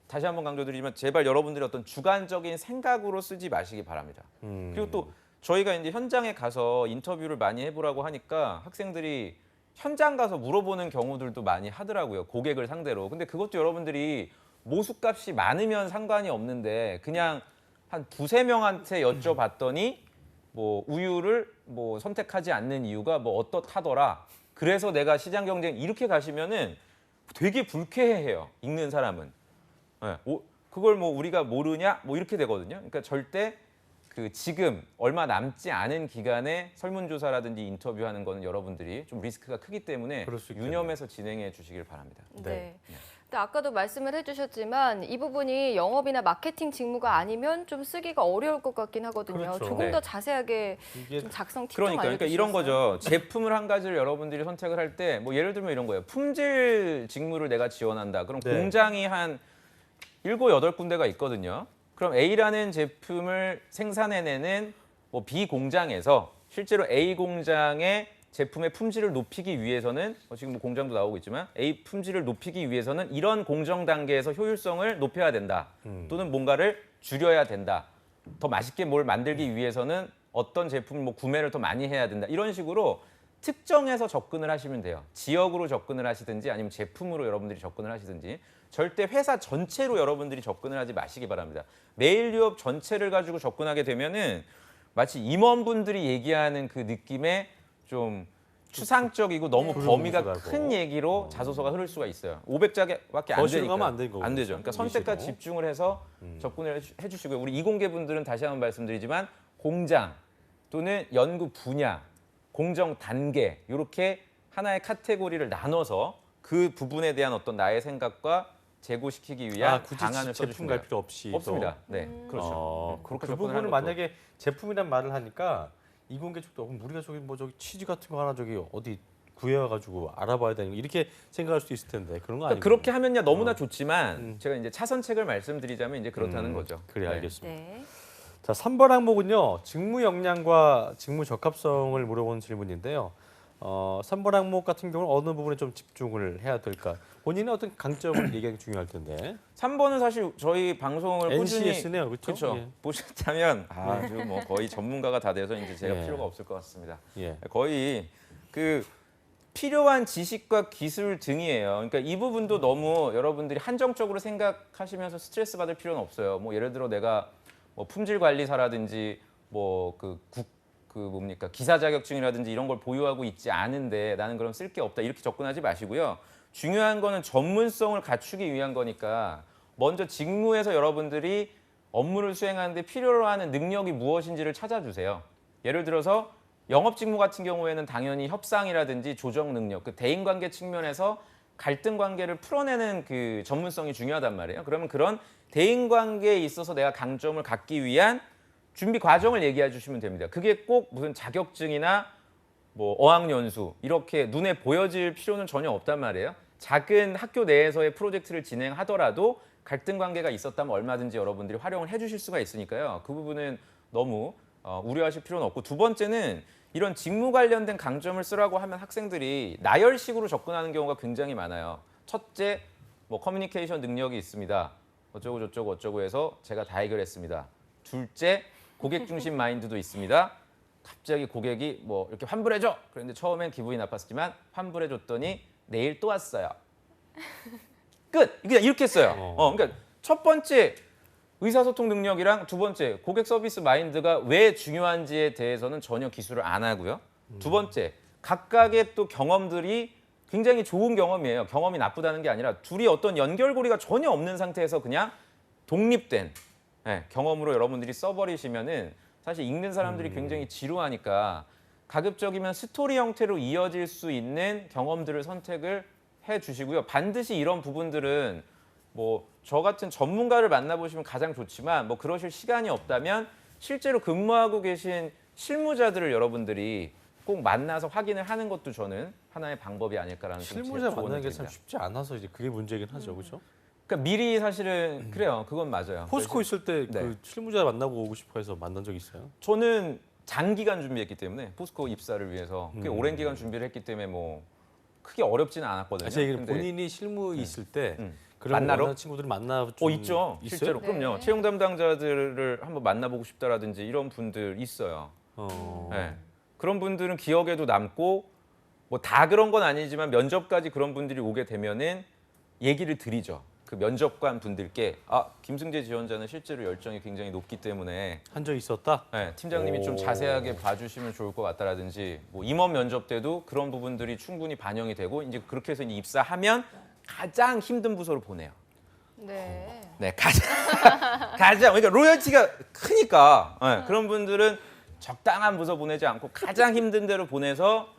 다시 한번 강조드리지만 제발 여러분들이 어떤 주관적인 생각으로 쓰지 마시기 바랍니다. 그리고 또 저희가 이제 현장에 가서 인터뷰를 많이 해보라고 하니까 학생들이 현장 가서 물어보는 경우들도 많이 하더라고요. 고객을 상대로. 근데 그것도 여러분들이 모수값이 많으면 상관이 없는데 그냥 한 두세 명한테 여쭤봤더니 뭐 우유를 뭐 선택하지 않는 이유가 뭐 어떻다더라. 그래서 내가 시장 경쟁 이렇게 가시면은 되게 불쾌해해요. 읽는 사람은. 네. 그걸 뭐 우리가 모르냐? 뭐 이렇게 되거든요. 그러니까 절대 그 지금 얼마 남지 않은 기간에 설문조사라든지 인터뷰하는 거는 여러분들이 좀 리스크가 크기 때문에 그럴 수 있겠네요. 유념해서 진행해 주시길 바랍니다. 네. 근데 아까도 말씀을 해주셨지만 이 부분이 영업이나 마케팅 직무가 아니면 좀 쓰기가 어려울 것 같긴 하거든요. 그렇죠. 조금 네. 더 자세하게 이게 좀 작성 팁 좀 그러니까 알려주시겠어요? 이런 거죠. 제품을 한 가지를 여러분들이 선택을 할 때 뭐 예를 들면 이런 거예요. 품질 직무를 내가 지원한다. 그럼 네. 공장이 한 7, 8군데가 있거든요. 그럼 A라는 제품을 생산해내는 뭐 B 공장에서 실제로 A 공장의 제품의 품질을 높이기 위해서는 지금 뭐 공장도 나오고 있지만 A 품질을 높이기 위해서는 이런 공정 단계에서 효율성을 높여야 된다. 또는 뭔가를 줄여야 된다. 더 맛있게 뭘 만들기 위해서는 어떤 제품 뭐 구매를 더 많이 해야 된다. 이런 식으로 특정해서 접근을 하시면 돼요. 지역으로 접근을 하시든지 아니면 제품으로 여러분들이 접근을 하시든지 절대 회사 전체로 여러분들이 접근을 하지 마시기 바랍니다. 메일 유업 전체를 가지고 접근하게 되면은 마치 임원분들이 얘기하는 그 느낌의 좀 추상적이고 너무 네. 범위가 불문술하고. 큰 얘기로 자소서가 흐를 수가 있어요. 500자밖에 안 거실로 되니까. 가면 안 되는 거고. 안 되죠. 그러니까 선택과 임시로. 집중을 해서 접근을 해주시고요. 우리 이공계 분들은 다시 한번 말씀드리지만 공장 또는 연구 분야, 공정 단계 이렇게 하나의 카테고리를 나눠서 그 부분에 대한 어떤 나의 생각과 제고시키기 위한 굳이 방안을 제품 써주시면 갈 돼요. 필요 없이 없습니다. 네, 그렇죠. 그 그렇게 접근을 부분은 하는 것도. 만약에 제품이란 말을 하니까 이공계 쪽도 우리가 저기 뭐 저기 치즈 같은 거 하나 저기 어디 구해와가지고 알아봐야 되는 거 이렇게 생각할 수도 있을 텐데 그런 거 아니고. 그렇게 하면야 너무나 좋지만 제가 이제 차선책을 말씀드리자면 이제 그렇다는 음, 거죠. 그래 네. 알겠습니다. 네. 자, 3번 항목은요. 직무 역량과 직무 적합성을 물어보는 질문인데요. 3번 항목 같은 경우는 어느 부분에 좀 집중을 해야 될까? 본인의 어떤 강점을 얘기하기 중요할 텐데. 3번은 사실 저희 방송을 꾸준히 NCS네요, 그렇죠? 그렇죠. 예. 보셨다면 아주 뭐 거의 전문가가 다 돼서 이제 제가 예. 필요가 없을 것 같습니다. 예. 거의 그 필요한 지식과 기술 등이에요. 그러니까 이 부분도 너무 여러분들이 한정적으로 생각하시면서 스트레스 받을 필요는 없어요. 뭐 예를 들어 내가 뭐 품질 관리사라든지 뭐 그 뭡니까 기사 자격증이라든지 이런 걸 보유하고 있지 않은데 나는 그럼 쓸 게 없다 이렇게 접근하지 마시고요. 중요한 거는 전문성을 갖추기 위한 거니까 먼저 직무에서 여러분들이 업무를 수행하는데 필요로 하는 능력이 무엇인지를 찾아주세요. 예를 들어서 영업 직무 같은 경우에는 당연히 협상이라든지 조정 능력, 그 대인관계 측면에서 갈등 관계를 풀어내는 그 전문성이 중요하단 말이에요. 그러면 그런 대인관계에 있어서 내가 강점을 갖기 위한 준비 과정을 얘기해 주시면 됩니다. 그게 꼭 무슨 자격증이나 뭐 어학연수 이렇게 눈에 보여질 필요는 전혀 없단 말이에요. 작은 학교 내에서의 프로젝트를 진행하더라도 갈등 관계가 있었다면 얼마든지 여러분들이 활용을 해주실 수가 있으니까요. 그 부분은 너무 우려하실 필요는 없고 두 번째는 이런 직무 관련된 강점을 쓰라고 하면 학생들이 나열식으로 접근하는 경우가 굉장히 많아요. 첫째, 뭐 커뮤니케이션 능력이 있습니다. 어쩌고 저쩌고 어쩌고 해서 제가 다 해결했습니다. 둘째, 고객 중심 마인드도 있습니다. 갑자기 고객이 뭐 이렇게 환불해줘. 그런데 처음엔 기분이 나빴지만 환불해줬더니 내일 또 왔어요. 끝. 그냥 이렇게 써요. 그러니까 첫 번째 의사소통 능력이랑 두 번째 고객 서비스 마인드가 왜 중요한지에 대해서는 전혀 기술을 안 하고요. 두 번째 각각의 또 경험들이 굉장히 좋은 경험이에요. 경험이 나쁘다는 게 아니라 둘이 어떤 연결고리가 전혀 없는 상태에서 그냥 독립된 경험으로 여러분들이 써버리시면은 사실 읽는 사람들이 굉장히 지루하니까 가급적이면 스토리 형태로 이어질 수 있는 경험들을 선택을 해주시고요. 반드시 이런 부분들은 뭐 저 같은 전문가를 만나보시면 가장 좋지만 뭐 그러실 시간이 없다면 실제로 근무하고 계신 실무자들을 여러분들이 꼭 만나서 확인을 하는 것도 저는 하나의 방법이 아닐까라는 실무자 조언을 만나는 게 참 드립니다. 쉽지 않아서 이제 그게 문제긴 하죠, 그렇죠? 그러니까 미리 사실은 그래요. 그건 맞아요. 포스코 있을 때 그 네. 실무자 만나고 오고 싶어 해서 만난 적 있어요? 저는 장기간 준비했기 때문에 포스코 입사를 위해서 꽤 오랜 기간 준비를 했기 때문에 뭐 크게 어렵지는 않았거든요. 제 얘기는 근데 본인이 실무 있을 때 그런 만나러? 원하는 친구들을 만나 있죠. 있어요? 실제로 그럼요. 네. 채용 담당자들을 한번 만나보고 싶다라든지 이런 분들 있어요. 네. 그런 분들은 기억에도 남고 뭐 다 그런 건 아니지만 면접까지 그런 분들이 오게 되면은 얘기를 드리죠. 그 면접관 분들께 김승재 지원자는 실제로 열정이 굉장히 높기 때문에 한 적 있었다? 팀장님이 좀 오. 자세하게 봐주시면 좋을 것 같다라든지 뭐 임원 면접 때도 그런 부분들이 충분히 반영이 되고 이제 그렇게 해서 이제 입사하면 가장 힘든 부서로 보내요. 네. 네, 가장 그러니까 로열티가 크니까 그런 분들은 적당한 부서 보내지 않고 가장 힘든 데로 보내서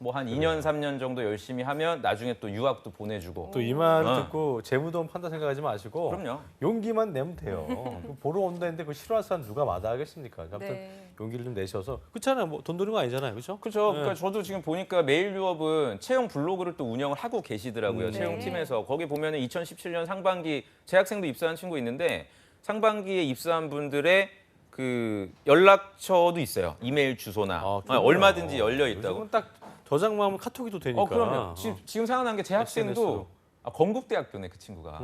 뭐 한 2년, 3년 정도 열심히 하면 나중에 또 유학도 보내주고. 또 이 말 듣고 재무돈 판다 생각하지 마시고 그럼요. 용기만 내면 돼요. 그 보러 온다는데 그 싫어할 사람 누가 마다하겠습니까? 아무튼 네. 용기를 좀 내셔서 그렇잖아요. 뭐 돈 드는 거 아니잖아요, 그렇죠? 그렇죠. 그러니까 저도 지금 보니까 메일유업은 채용 블로그를 또 운영을 하고 계시더라고요. 네. 채용팀에서. 거기 보면은 2017년 상반기 재학생도 입사한 친구 있는데 상반기에 입사한 분들의 그 연락처도 있어요. 이메일 주소나 그래요? 얼마든지 열려 있다고. 요즘은 딱 저장만 하면 카톡이 또 되니까. 그럼요. 지금 생각난 게 제 학생도 SNS로. 건국대학교네 그 친구가.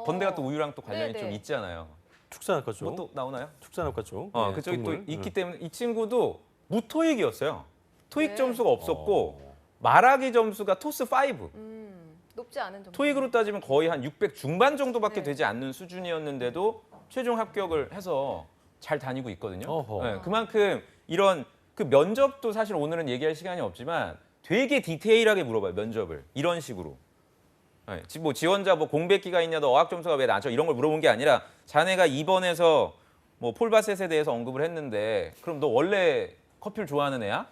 건대가 또 우유랑 또 관련이 네네. 좀 있잖아요. 축산학과 쪽. 뭐 또 나오나요? 축산학과 쪽. 그쪽이 또 동물. 있기 때문에 이 친구도 무토익이었어요. 토익 네. 점수가 없었고 말하기 점수가 토스 5. 높지 않은 점수. 토익으로 따지면 거의 한 600 중반 정도밖에 네. 되지 않는 수준이었는데도 최종 합격을 해서 잘 다니고 있거든요. 어허. 그만큼 이런 그 면접도 사실 오늘은 얘기할 시간이 없지만 되게 디테일하게 물어봐요. 면접을. 이런 식으로. 네, 뭐 지원자 뭐 공백기가 있냐, 너 어학 점수가 왜 낮아? 이런 걸 물어본 게 아니라 자네가 이번에서 뭐 폴바셋에 대해서 언급을 했는데 그럼 너 원래 커피를 좋아하는 애야?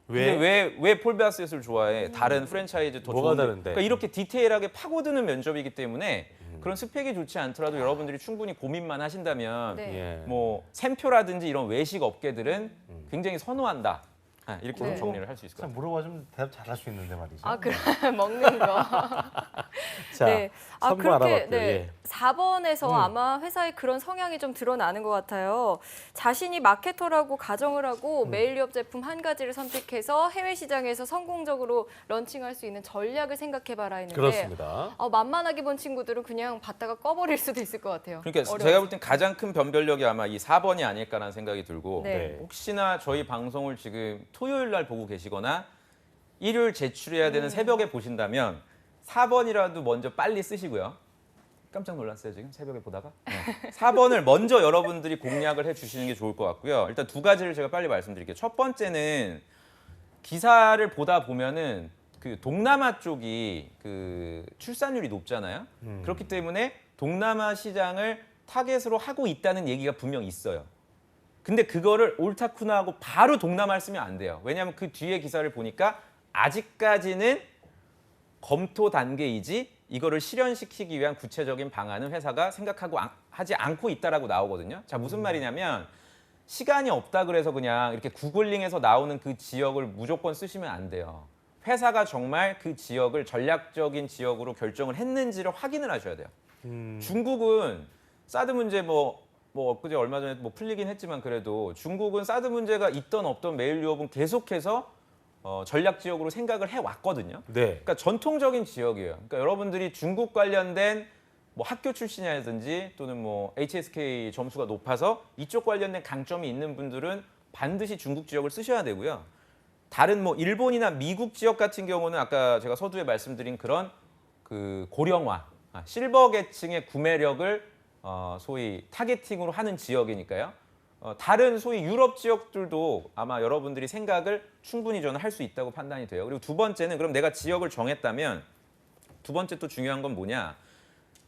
왜 폴바셋을 좋아해? 다른 프랜차이즈 더 뭐가 좋은데. 다른데? 그러니까 이렇게 디테일하게 파고드는 면접이기 때문에 그런 스펙이 좋지 않더라도 여러분들이 충분히 고민만 하신다면 네. 예. 뭐 샘표라든지 이런 외식 업계들은 굉장히 선호한다. 이렇게 좀 네. 정리를 할 수 있을 것 참 같아요. 물어봐주면 대답 잘할 수 있는데 말이죠. 아, 그래 먹는 거. 자, 네. 아, 3번 그렇게 알아봤고요. 네. 예. 4번에서 아마 회사의 그런 성향이 좀 드러나는 것 같아요. 자신이 마케터라고 가정을 하고 메일유업 제품 한 가지를 선택해서 해외 시장에서 성공적으로 런칭할 수 있는 전략을 생각해봐라 했는데 그렇습니다. 만만하게 본 친구들은 그냥 받다가 꺼버릴 수도 있을 것 같아요. 그러니까 어려워서. 제가 볼 땐 가장 큰 변별력이 아마 이 4번이 아닐까라는 생각이 들고 네. 혹시나 저희 방송을 지금 토요일 날 보고 계시거나 일요일 제출해야 되는 새벽에 보신다면 4번이라도 먼저 빨리 쓰시고요. 깜짝 놀랐어요, 지금 새벽에 보다가. 4번을 먼저 여러분들이 공략을 해 주시는 게 좋을 것 같고요. 일단 두 가지를 제가 빨리 말씀드릴게요. 첫 번째는 기사를 보다 보면은 그 동남아 쪽이 그 출산율이 높잖아요. 그렇기 때문에 동남아 시장을 타겟으로 하고 있다는 얘기가 분명 있어요. 근데 그거를 옳다쿠나 하고 바로 동남아를 쓰면 안 돼요. 왜냐하면 그 뒤에 기사를 보니까 아직까지는 검토 단계이지 이거를 실현시키기 위한 구체적인 방안은 회사가 생각하고 하지 않고 있다라고 나오거든요. 자, 무슨 말이냐면 시간이 없다 그래서 그냥 이렇게 구글링에서 나오는 그 지역을 무조건 쓰시면 안 돼요. 회사가 정말 그 지역을 전략적인 지역으로 결정을 했는지를 확인을 하셔야 돼요. 중국은 사드 문제 뭐 엊그제 얼마 전에 뭐 풀리긴 했지만 그래도 중국은 사드 문제가 있던 없던 메일유업은 계속해서 전략 지역으로 생각을 해왔거든요. 네. 그러니까 전통적인 지역이에요. 그러니까 여러분들이 중국 관련된 뭐 학교 출신이라든지 또는 뭐 HSK 점수가 높아서 이쪽 관련된 강점이 있는 분들은 반드시 중국 지역을 쓰셔야 되고요. 다른 뭐 일본이나 미국 지역 같은 경우는 아까 제가 서두에 말씀드린 그런 그 고령화, 실버 계층의 구매력을 소위 타겟팅으로 하는 지역이니까요. 다른 소위 유럽 지역들도 아마 여러분들이 생각을 충분히 저는 할 수 있다고 판단이 돼요. 그리고 두 번째는 그럼 내가 지역을 정했다면 두 번째 또 중요한 건 뭐냐?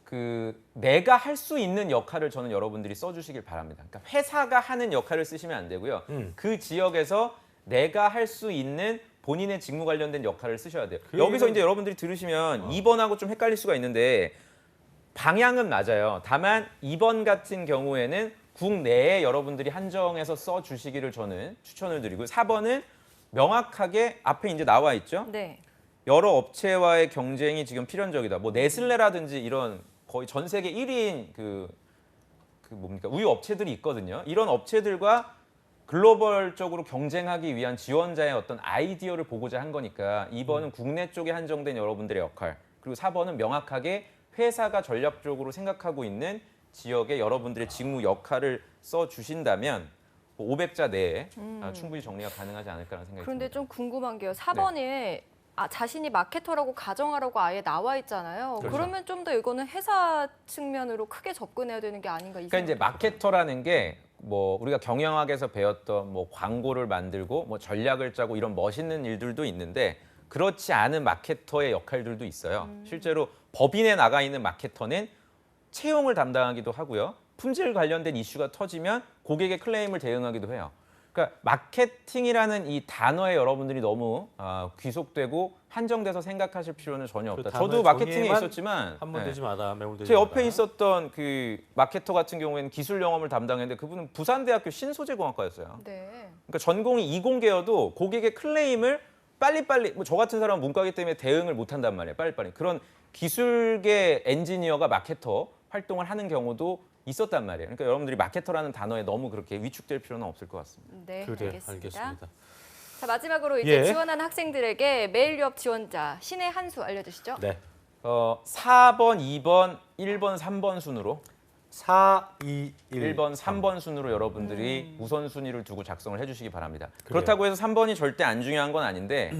그 내가 할 수 있는 역할을 저는 여러분들이 써주시길 바랍니다. 그러니까 회사가 하는 역할을 쓰시면 안 되고요. 그 지역에서 내가 할 수 있는 본인의 직무 관련된 역할을 쓰셔야 돼요. 여기서 이제 여러분들이 들으시면 2번하고 좀 헷갈릴 수가 있는데 방향은 맞아요. 다만 2번 같은 경우에는 국내에 여러분들이 한정해서 써주시기를 저는 추천을 드리고 4번은 명확하게 앞에 이제 나와 있죠. 네. 여러 업체와의 경쟁이 지금 필연적이다. 뭐 네슬레라든지 이런 거의 전 세계 1위인 그 뭡니까 우유 업체들이 있거든요. 이런 업체들과 글로벌적으로 경쟁하기 위한 지원자의 어떤 아이디어를 보고자 한 거니까 2번은 국내 쪽에 한정된 여러분들의 역할, 그리고 4번은 명확하게 회사가 전략적으로 생각하고 있는 지역에 여러분들의 직무 역할을 써주신다면 500자 내에 충분히 정리가 가능하지 않을까라는 생각이 그런데 듭니다. 좀 궁금한 게요. 4번에 자신이 마케터라고 가정하라고 아예 나와 있잖아요. 그렇죠. 그러면 좀 더 이거는 회사 측면으로 크게 접근해야 되는 게 아닌가 이 그러니까 이제 생각이 마케터라는 게 뭐 우리가 경영학에서 배웠던 뭐 광고를 만들고 뭐 전략을 짜고 이런 멋있는 일들도 있는데 그렇지 않은 마케터의 역할들도 있어요. 실제로 법인에 나가 있는 마케터는 채용을 담당하기도 하고요. 품질 관련된 이슈가 터지면 고객의 클레임을 대응하기도 해요. 그러니까 마케팅이라는 이 단어에 여러분들이 너무 귀속되고 한정돼서 생각하실 필요는 전혀 없다. 그 저도 단어의 마케팅에 정의에만 있었지만 한번 되지 마다 매몰되지 제 옆에 마다. 있었던 그 마케터 같은 경우에는 기술 영업을 담당했는데 그분은 부산대학교 신소재공학과였어요. 네. 그러니까 전공이 이공계여도 고객의 클레임을 빨리빨리 뭐 저 같은 사람은 문과기 때문에 대응을 못한단 말이에요. 빨리빨리. 그런 기술계 엔지니어가 마케터 활동을 하는 경우도 있었단 말이에요. 그러니까 여러분들이 마케터라는 단어에 너무 그렇게 위축될 필요는 없을 것 같습니다. 네, 그래, 알겠습니다. 알겠습니다. 자, 마지막으로 이제 예. 지원하는 학생들에게 메일 유업 지원자 신의 한 수 알려주시죠. 네. 4번, 2번, 1번, 3번 순으로 4, 2, 1. 1번, 3번 순으로 여러분들이 우선순위를 두고 작성을 해주시기 바랍니다. 그렇다고 해서 3번이 절대 안 중요한 건 아닌데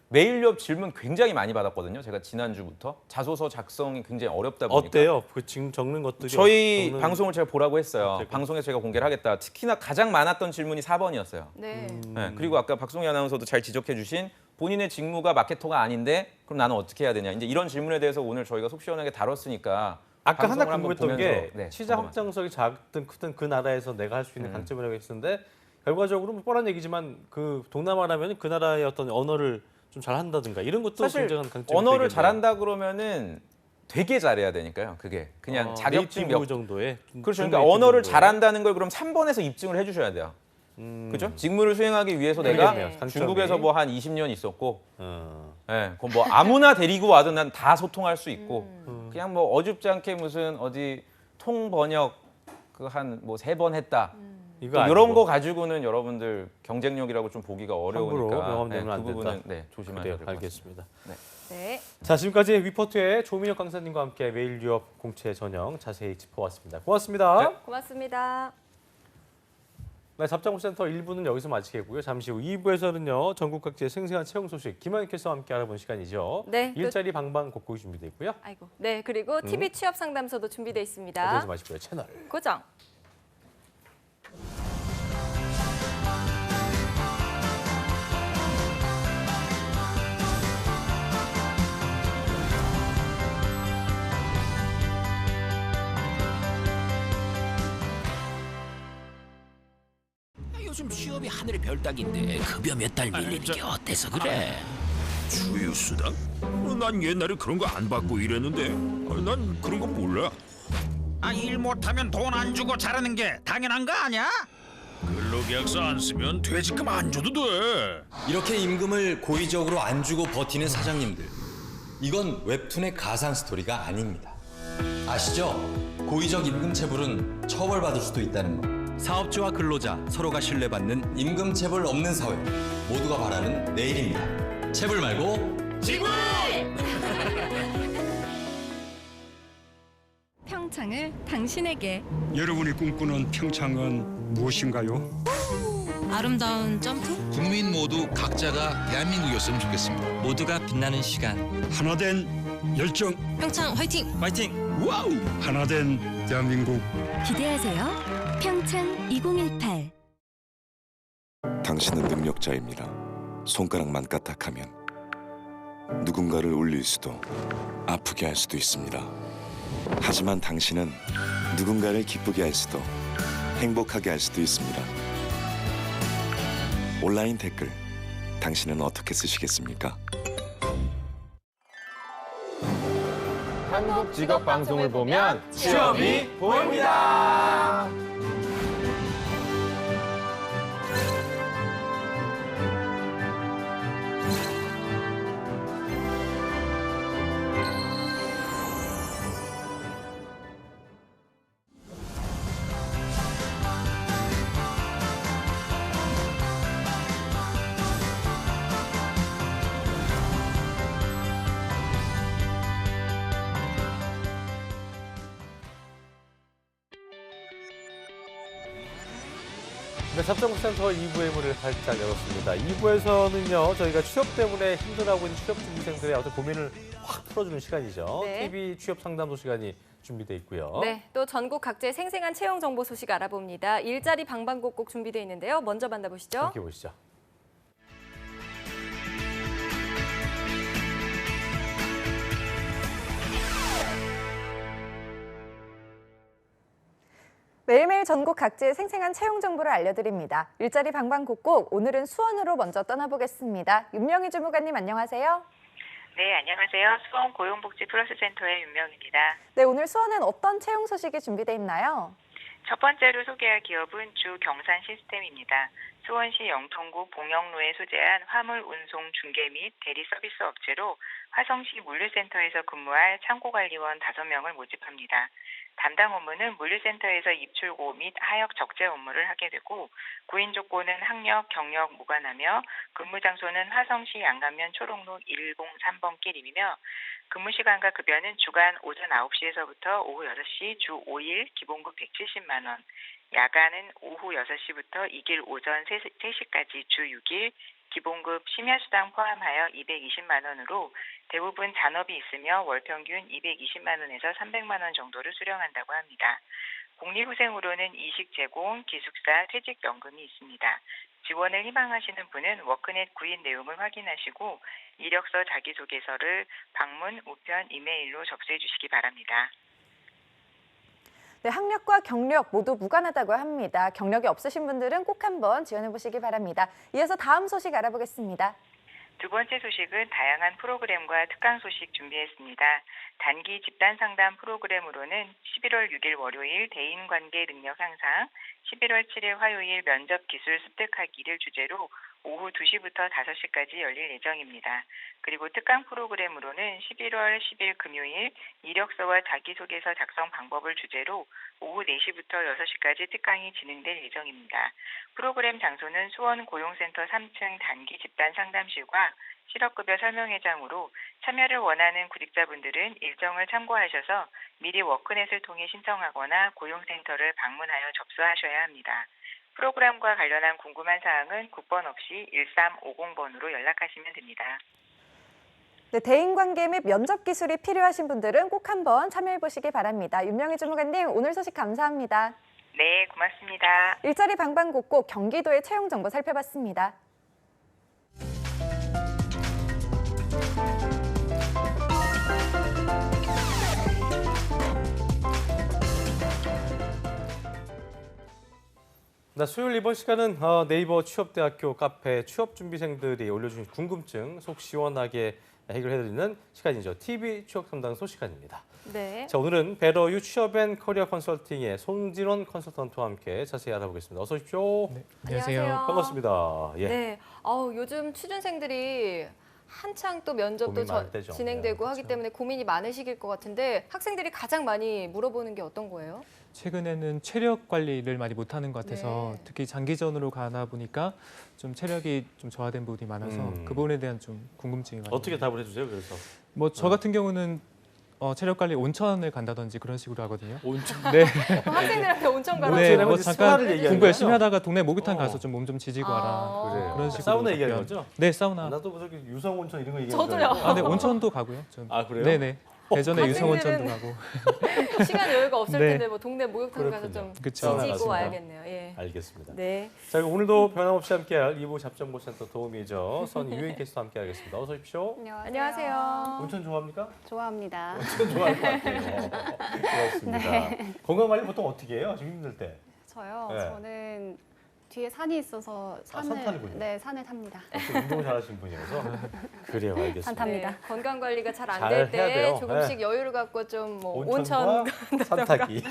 메일 유업 질문 굉장히 많이 받았거든요. 제가 지난주부터 자소서 작성이 굉장히 어렵다 보니까. 어때요? 그 지금 적는 것들이 저희 적는- 방송을 제가 보라고 했어요. 어때요? 방송에서 제가 공개를 하겠다. 특히나 가장 많았던 질문이 4번이었어요. 네. 네, 그리고 아까 박송희 아나운서도 잘 지적해 주신 본인의 직무가 마케터가 아닌데 그럼 나는 어떻게 해야 되냐. 이제 이런 질문에 대해서 오늘 저희가 속 시원하게 다뤘으니까 아까 하나 방송을 한번 궁금했던 게 보면서, 네, 시장 궁금하죠. 확장성이 작든 크든 그 나라에서 내가 할 수 있는 강점이라고 했었는데 결과적으로 뭐 뻔한 얘기지만 그 동남아라면 그 나라의 어떤 언어를 좀 잘한다든가 이런 것도 사실 굉장한 강점이 언어를 되겠네요. 잘한다 그러면은 되게 잘해야 되니까요. 그게 그냥 자격증 네이티브 몇 정도의 그렇죠. 중 그러니까 네이티브 언어를 정도의. 잘한다는 걸 그럼 3번에서 입증을 해주셔야 돼요. 그렇죠? 직무를 수행하기 위해서 내가 그러겠네요, 강점이. 중국에서 뭐 한 20년 있었고, 어. 예, 그럼 뭐 아무나 데리고 와도 난 다 소통할 수 있고, 그냥 뭐 어줍지 않게 무슨 어디 통 번역 그 한 뭐 3번 했다. 이거 또 이런 아니고. 거 가지고는 여러분들 경쟁력이라고 좀 보기가 함부로 어려우니까 명함내면 그 안 된다. 부분은 네, 조심하셔야 그래요, 될 것 같습니다. 알겠습니다. 네. 자, 지금까지 위포트의 조민혁 강사님과 함께 매일 유업 공채 전형 자세히 짚어왔습니다. 고맙습니다. 네. 고맙습니다. 네, 잡장센터 1부는 여기서 마치겠고요. 잠시 후 2부에서는요. 전국 각지의 생생한 채용 소식 김한희 캐스터와 함께 알아보는 시간이죠. 네, 또- 일자리 방방곡곡이 준비되어 있고요. 아이고. 네, 그리고 TV 취업 상담소도 준비되어 있습니다. 어디서 마시고요. 채널. 고정. 요즘 취업이 하늘의 별 따기인데 급여 몇 달 밀리는 게 어때서 그래? 주휴수당? 난 옛날에 그런 거 안 받고 일했는데 난 그런 거 몰라. 일 못하면 돈 안 주고 자라는 게 당연한 거 아니야? 근로계약서 안 쓰면 퇴직금 안 줘도 돼. 이렇게 임금을 고의적으로 안 주고 버티는 사장님들. 이건 웹툰의 가상 스토리가 아닙니다. 아시죠? 고의적 임금 체불은 처벌받을 수도 있다는 거. 사업주와 근로자 서로가 신뢰받는 임금 체불 없는 사회. 모두가 바라는 내일입니다. 체불 말고 지불! 평창을 당신에게. 여러분이 꿈꾸는 평창은 무엇인가요? 아름다운 점프? 국민 모두 각자가 대한민국이었으면 좋겠습니다. 모두가 빛나는 시간. 하나된 열정, 평창 화이팅! 파이팅! 와우! 하나된 대한민국. 기대하세요. 평창 2018. 당신은 능력자입니다. 손가락만 까딱하면 누군가를 울릴 수도 아프게 할 수도 있습니다. 하지만 당신은 누군가를 기쁘게 할 수도 행복하게 할 수도 있습니다. 온라인 댓글, 당신은 어떻게 쓰시겠습니까? 한국 직업 방송을 보면 취업이 보입니다. 네, 잡장센터 2부의 문을 활짝 열었습니다. 2부에서는요, 저희가 취업 때문에 힘들어하고 있는 취업 준비생들의 어떤 고민을 확 풀어주는 시간이죠. 네. TV 취업 상담소 시간이 준비되어 있고요. 네, 또 전국 각지의 생생한 채용 정보 소식 알아봅니다. 일자리 방방곡곡 준비되어 있는데요. 먼저 만나보시죠. 함께 보시죠. 매일매일 전국 각지의 생생한 채용 정보를 알려드립니다. 일자리 방방곡곡, 오늘은 수원으로 먼저 떠나보겠습니다. 윤명희 주무관님 안녕하세요. 네, 안녕하세요. 수원 고용복지 플러스센터의 윤명입니다. 네, 오늘 수원은 어떤 채용 소식이 준비되어 있나요? 첫 번째로 소개할 기업은 주경산 시스템입니다. 수원시 영통구 봉영로에 소재한 화물 운송 중개 및 대리 서비스 업체로 화성시 물류센터에서 근무할 창고관리원 5명을 모집합니다. 담당 업무는 물류센터에서 입출고 및 하역 적재 업무를 하게 되고 구인 조건은 학력, 경력 무관하며 근무 장소는 화성시 양감면 초록로 103번 길이며 근무 시간과 급여는 주간 오전 9시에서부터 오후 6시 주 5일 기본급 170만 원, 야간은 오후 6시부터 이길 오전 3시까지 주 6일 기본급 심야수당 포함하여 220만 원으로 대부분 잔업이 있으며 월평균 220만 원에서 300만 원 정도를 수령한다고 합니다. 복리후생으로는 이식 제공, 기숙사, 퇴직연금이 있습니다. 지원을 희망하시는 분은 워크넷 구인 내용을 확인하시고 이력서 자기소개서를 방문, 우편, 이메일로 접수해 주시기 바랍니다. 네, 학력과 경력 모두 무관하다고 합니다. 경력이 없으신 분들은 꼭 한번 지원해 보시기 바랍니다. 이어서 다음 소식 알아보겠습니다. 두 번째 소식은 다양한 프로그램과 특강 소식 준비했습니다. 단기 집단 상담 프로그램으로는 11월 6일 월요일 대인관계 능력 향상, 11월 7일 화요일 면접 기술 습득하기를 주제로 오후 2시부터 5시까지 열릴 예정입니다. 그리고 특강 프로그램으로는 11월 10일 금요일 이력서와 자기소개서 작성 방법을 주제로 오후 4시부터 6시까지 특강이 진행될 예정입니다. 프로그램 장소는 수원 고용센터 3층 단기 집단 상담실과 실업급여 설명회장으로 참여를 원하는 구직자분들은 일정을 참고하셔서 미리 워크넷을 통해 신청하거나 고용센터를 방문하여 접수하셔야 합니다. 프로그램과 관련한 궁금한 사항은 국번 없이 1350번으로 연락하시면 됩니다. 네, 대인관계 및 면접 기술이 필요하신 분들은 꼭 한번 참여해 보시기 바랍니다. 윤명희 주무관님, 오늘 소식 감사합니다. 네, 고맙습니다. 일자리 방방곡곡 경기도의 채용 정보 살펴봤습니다. 나 수요일 이번 시간은 네이버 취업대학교 카페 취업준비생들이 올려주신 궁금증 속 시원하게 해결해드리는 시간이죠. TV 취업 상담소 시간입니다. 네. 자, 오늘은 베러유 취업앤커리어 컨설팅의 송진원 컨설턴트와 함께 자세히 알아보겠습니다. 어서 오십시오. 네, 안녕하세요. 반갑습니다. 예. 네. 요즘 취준생들이 한창 또 면접도 고민 많을 때죠. 진행되고 네, 하기 때문에 고민이 많으시길 것 같은데 학생들이 가장 많이 물어보는 게 어떤 거예요? 최근에는 체력 관리를 많이 못하는 것 같아서 네. 특히 장기전으로 가다 보니까 좀 체력이 좀 저하된 부분이 많아서 그 부분에 대한 좀 궁금증이 많아요. 어떻게 답을 해주세요? 그래서 뭐 저 같은 경우는 체력 관리 온천을 간다든지 그런 식으로 하거든요. 온천? 네. 학생들한테 온천 가라. 네, 뭐 스파를 잠깐 얘기하는 공부 열심히 거죠? 하다가 동네 목욕탕 가서 좀 몸 좀 지지고 와라. 그래요. 그런 식으로 사우나 얘기하는 답변. 거죠? 네, 사우나. 나도 뭐 저기 유성 온천 이런 거 얘기하는 저도요. 아, 네, 온천도 가고요. 좀. 아, 그래요? 네네. 대전에 유성 온천도 학생들은- 가고. 시간 여유가 없을 네. 텐데 뭐 동네 목욕탕 가서 좀 그쵸. 지지고 와야겠네요. 예. 알겠습니다. 네. 자, 그럼 오늘도 변함없이 함께할 2부 잡정보센터 도우미죠. 선유인 캐스터 함께하겠습니다. 어서 오십시오. 안녕하세요. 온천 좋아합니까? 좋아합니다. 온천 좋아할 것 같아요. 고맙습니다. 건강 관리 보통 어떻게 해요? 지금 힘들 때? 저요? 네. 저는 뒤에 산이 있어서 산 타는군요. 네, 산을 탑니다. 역시 운동 잘하시는 분이어서 그래요, 알겠습니다. 산 탑니다. 네, 건강 관리가 잘 안 잘 될 해야 때 돼요. 조금씩 네. 여유를 갖고 좀 뭐 온천과 온천 산 타기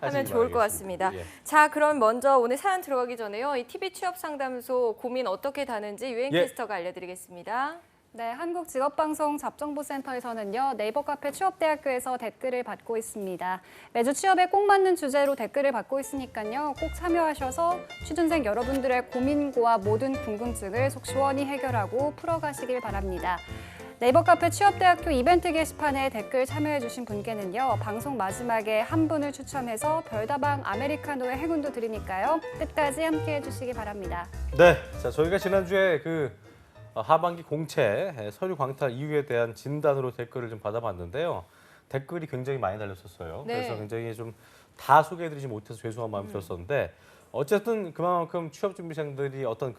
하면 좋을 것 같습니다. 예. 자, 그럼 먼저 오늘 사연 들어가기 전에요. 이 TV 취업 상담소 고민 어떻게 다는지 유엔 예. 캐스터가 알려드리겠습니다. 네, 한국직업방송 잡정보센터에서는요, 네이버 카페 취업대학교에서 댓글을 받고 있습니다. 매주 취업에 꼭 맞는 주제로 댓글을 받고 있으니까요, 꼭 참여하셔서 취준생 여러분들의 고민과 모든 궁금증을 속 시원히 해결하고 풀어가시길 바랍니다. 네이버 카페 취업대학교 이벤트 게시판에 댓글 참여해주신 분께는요, 방송 마지막에 한 분을 추첨해서 별다방 아메리카노의 행운도 드리니까요, 끝까지 함께해 주시기 바랍니다. 네, 자 저희가 지난주에 하반기 공채 서류 광탈 이유에 대한 진단으로 댓글을 좀 받아봤는데요. 댓글이 굉장히 많이 달렸었어요. 네. 그래서 굉장히 좀 다 소개해드리지 못해서 죄송한 마음이 들었었는데 어쨌든 그만큼 취업준비생들이 어떤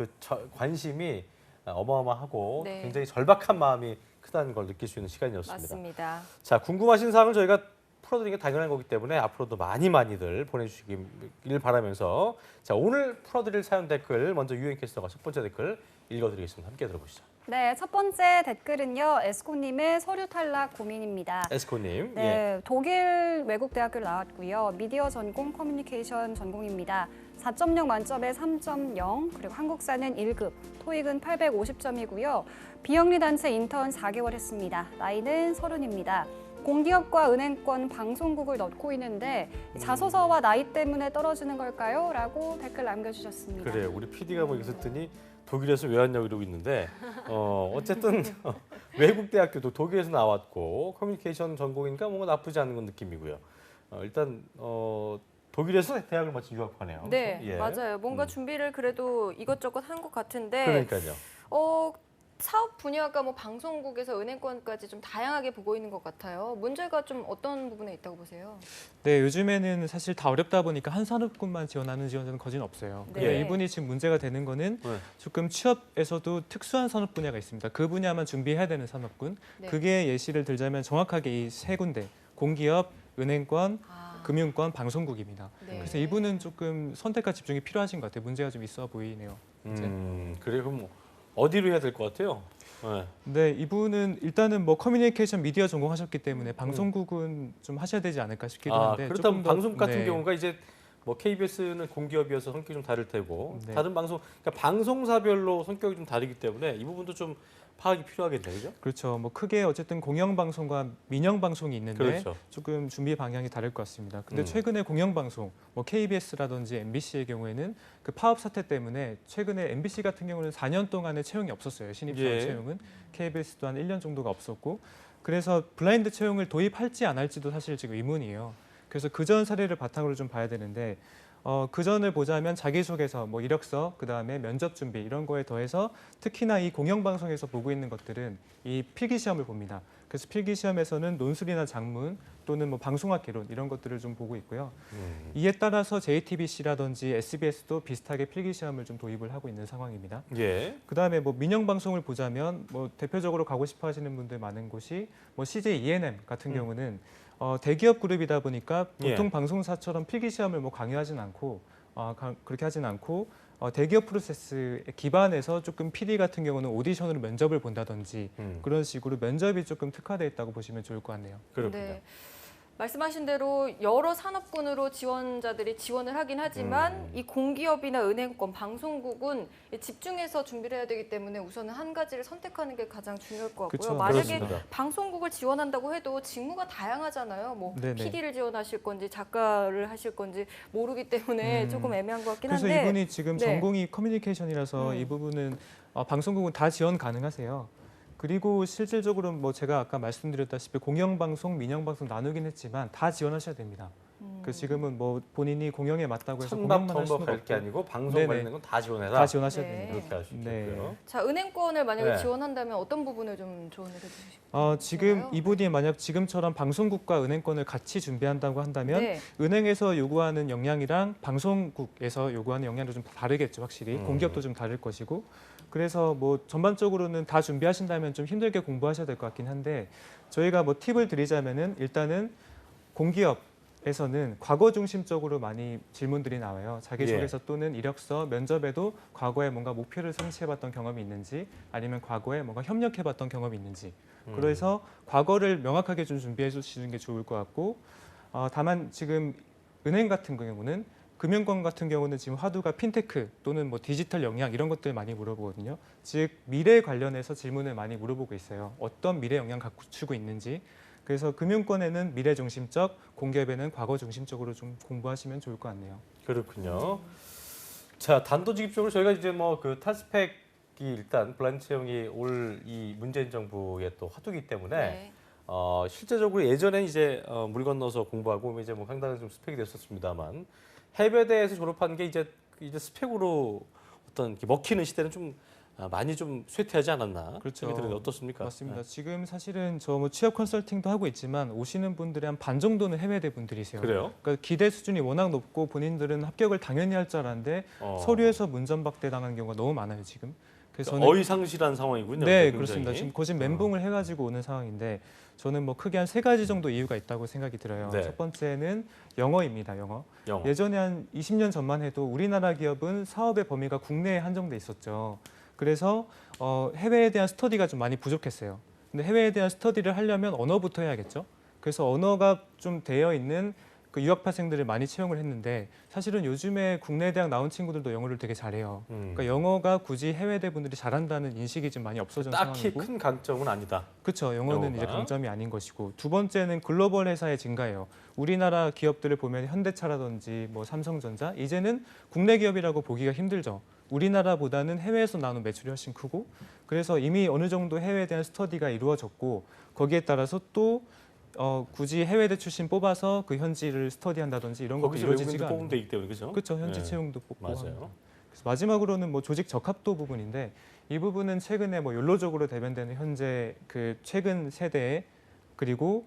관심이 어마어마하고 네. 굉장히 절박한 마음이 크다는 걸 느낄 수 있는 시간이었습니다. 맞습니다. 자, 궁금하신 사항을 저희가 풀어드리는 게 당연한 거기 때문에 앞으로도 많이들 보내주시길 바라면서 자, 오늘 풀어드릴 사연 댓글 먼저 유엔 캐스터가 첫 번째 댓글 읽어드리겠습니다. 함께 들어보시죠. 네, 첫 번째 댓글은요, 에스코님의 서류 탈락 고민입니다. 에스코님. 네, 예. 독일 외국대학교를 나왔고요. 미디어 전공, 커뮤니케이션 전공입니다. 4.0 만점에 3.0, 그리고 한국사는 1급, 토익은 850점이고요. 비영리 단체 인턴 4개월 했습니다. 나이는 30입니다. 공기업과 은행권, 방송국을 넣고 있는데 자소서와 나이 때문에 떨어지는 걸까요? 라고 댓글 남겨주셨습니다. 그래요. 우리 PD가 뭐 있었더니 독일에서 왜 왔냐고 이러고 있는데 어쨌든 외국 대학교도 독일에서 나왔고 커뮤니케이션 전공이니까 뭔가 나쁘지 않은 건 느낌이고요. 일단 독일에서 대학을 마치 유학하네요. 네, 예. 맞아요. 뭔가 준비를 그래도 이것저것 한 것 같은데 그러니까요. 사업 분야가 뭐 방송국에서 은행권까지 좀 다양하게 보고 있는 것 같아요. 문제가 좀 어떤 부분에 있다고 보세요? 네, 요즘에는 사실 다 어렵다 보니까 한 산업군만 지원하는 지원자는 거진 없어요. 네. 근데 이분이 지금 문제가 되는 거는 네. 조금 취업에서도 특수한 산업 분야가 있습니다. 그 분야만 준비해야 되는 산업군. 네. 그게 예시를 들자면 정확하게 이 세 군데, 공기업, 은행권, 금융권, 방송국입니다. 네. 그래서 이분은 조금 선택과 집중이 필요하신 것 같아요. 문제가 좀 있어 보이네요. 그래 그럼 뭐 어디로 해야 될 것 같아요? 네. 네, 이분은 일단은 뭐 커뮤니케이션 미디어 전공하셨기 때문에 방송국은 좀 하셔야 되지 않을까 싶기도 한데 그렇다면 조금 더, 방송 같은 네. 경우가 이제 뭐 KBS는 공기업이어서 성격이 좀 다를 테고 네. 다른 방송 그러니까 방송사별로 성격이 좀 다르기 때문에 이 부분도 좀 파악이 필요하겠네요, 그죠? 그렇죠. 뭐 크게 어쨌든 공영방송과 민영방송이 있는데 그렇죠. 조금 준비 방향이 다를 것 같습니다. 근데 음. 최근에 공영방송, 뭐 KBS라든지 MBC의 경우에는 그 파업 사태 때문에 최근에 MBC 같은 경우는 4년 동안의 채용이 없었어요. 신입사원 예. 채용은. KBS도 한 1년 정도가 없었고 그래서 블라인드 채용을 도입할지 안 할지도 사실 지금 의문이에요. 그래서 그전 사례를 바탕으로 좀 봐야 되는데 그전을 보자면 자기소개서, 뭐 이력서, 그다음에 면접 준비 이런 거에 더해서 특히나 이 공영방송에서 보고 있는 것들은 이 필기시험을 봅니다. 그래서 필기시험에서는 논술이나 작문 또는 뭐 방송학 개론 이런 것들을 좀 보고 있고요. 이에 따라서 JTBC라든지 SBS도 비슷하게 필기시험을 좀 도입을 하고 있는 상황입니다. 예. 그다음에 뭐 민영방송을 보자면 뭐 대표적으로 가고 싶어 하시는 분들 많은 곳이 뭐 CJ ENM 같은 경우는 대기업 그룹이다 보니까 보통 예. 방송사처럼 필기시험을 뭐 강요하진 않고 그렇게 하진 않고 대기업 프로세스에 기반해서 조금 PD 같은 경우는 오디션으로 면접을 본다든지 그런 식으로 면접이 조금 특화되어 있다고 보시면 좋을 것 같네요. 그렇군요. 네. 말씀하신 대로 여러 산업군으로 지원자들이 지원을 하긴 하지만 이 공기업이나 은행권, 방송국은 집중해서 준비를 해야 되기 때문에 우선은 한 가지를 선택하는 게 가장 중요할 것 같고요. 그쵸, 만약에 그렇습니다. 방송국을 지원한다고 해도 직무가 다양하잖아요. 뭐 네네. PD를 지원하실 건지 작가를 하실 건지 모르기 때문에 조금 애매한 것 같긴 그래서 한데 이분이 지금 네. 전공이 커뮤니케이션이라서 이 부분은 방송국은 다 지원 가능하세요. 그리고 실질적으로 뭐 제가 아까 말씀드렸다시피 공영방송, 민영방송 나누긴 했지만 다 지원하셔야 됩니다. 그 지금은 뭐 본인이 공영에 맞다고 해서 공영만 할 수는 천박천박 게 없고 아니고 방송 네네. 관련된 건 다 지원해라. 다 지원하셔야 네. 됩니다. 이렇게 할 수 있겠고요. 자, 은행권을 만약에 네. 지원한다면 어떤 부분을 좀 조언을 해주시고 지금 이분이 만약 지금처럼 방송국과 은행권을 같이 준비한다고 한다면 네. 은행에서 요구하는 역량이랑 방송국에서 요구하는 역량도 좀 다르겠죠, 확실히. 공기업도 좀 다를 것이고. 그래서 뭐 전반적으로는 다 준비하신다면 좀 힘들게 공부하셔야 될 것 같긴 한데 저희가 뭐 팁을 드리자면은 일단은 공기업에서는 과거 중심적으로 많이 질문들이 나와요. 자기소개서 또는 이력서, 면접에도 과거에 뭔가 목표를 성취해봤던 경험이 있는지 아니면 과거에 뭔가 협력해봤던 경험이 있는지 그래서 과거를 명확하게 좀 준비해 주시는 게 좋을 것 같고 다만 지금 은행 같은 경우는 금융권 같은 경우는 지금 화두가 핀테크 또는 뭐 디지털 역량 이런 것들 많이 물어보거든요. 즉 미래 관련해서 질문을 많이 물어보고 있어요. 어떤 미래 역량 갖추고 있는지. 그래서 금융권에는 미래 중심적, 공기업에는 과거 중심적으로 좀 공부하시면 좋을 것 같네요. 그렇군요. 자, 단도직입적으로 저희가 이제 뭐 그 탈스펙이 일단 블라인드 채용이 올 이 문재인 정부의 또 화두이기 때문에 네. 실제적으로 예전엔 이제 물 건너서 공부하고 이제 뭐 상당히 좀 스펙이 됐었습니다만 해외대에서 졸업한 게 이제 스펙으로 어떤 이렇게 먹히는 시대는 좀 많이 좀 쇠퇴하지 않았나? 그렇죠. 생각이 드는데 어떻습니까? 맞습니다. 네. 지금 사실은 저 뭐 취업 컨설팅도 하고 있지만 오시는 분들의 한 반 정도는 해외대 분들이세요. 그래요? 그러니까 기대 수준이 워낙 높고 본인들은 합격을 당연히 할 줄 알았는데 서류에서 문전박대 당한 경우가 너무 많아요 지금. 그래서 저는 어이상실한 상황이군요. 네, 굉장히. 그렇습니다. 지금 거진 멘붕을 해가지고 오는 상황인데 저는 뭐 크게 한 3가지 정도 이유가 있다고 생각이 들어요. 네. 첫 번째는 영어입니다. 영어. 예전에 한 20년 전만 해도 우리나라 기업은 사업의 범위가 국내에 한정돼 있었죠. 그래서 해외에 대한 스터디가 좀 많이 부족했어요. 근데 해외에 대한 스터디를 하려면 언어부터 해야겠죠. 그래서 언어가 좀 되어 있는 그 유학파생들을 많이 채용을 했는데 사실은 요즘에 국내 대학 나온 친구들도 영어를 되게 잘해요. 그러니까 영어가 굳이 해외대 분들이 잘한다는 인식이 좀 많이 없어진 딱히 상황이고. 큰 강점은 아니다. 그렇죠. 영어는 영어가. 이제 강점이 아닌 것이고 두 번째는 글로벌 회사의 증가예요. 우리나라 기업들을 보면 현대차라든지 뭐 삼성전자 이제는 국내 기업이라고 보기가 힘들죠. 우리나라보다는 해외에서 나오는 매출이 훨씬 크고 그래서 이미 어느 정도 해외에 대한 스터디가 이루어졌고 거기에 따라서 또 굳이 해외대 출신 뽑아서 그 현지를 스터디한다든지 이런 것도 거기서 이루어지지가 외국인도 않아요. 뽑으면 되기 때문에 그죠? 그렇죠. 현지 네. 채용도 뽑고 맞아요. 합니다. 그래서 마지막으로는 뭐 조직 적합도 부분인데 이 부분은 최근에 뭐 욜로족으로 대변되는 현재 그 최근 세대에 그리고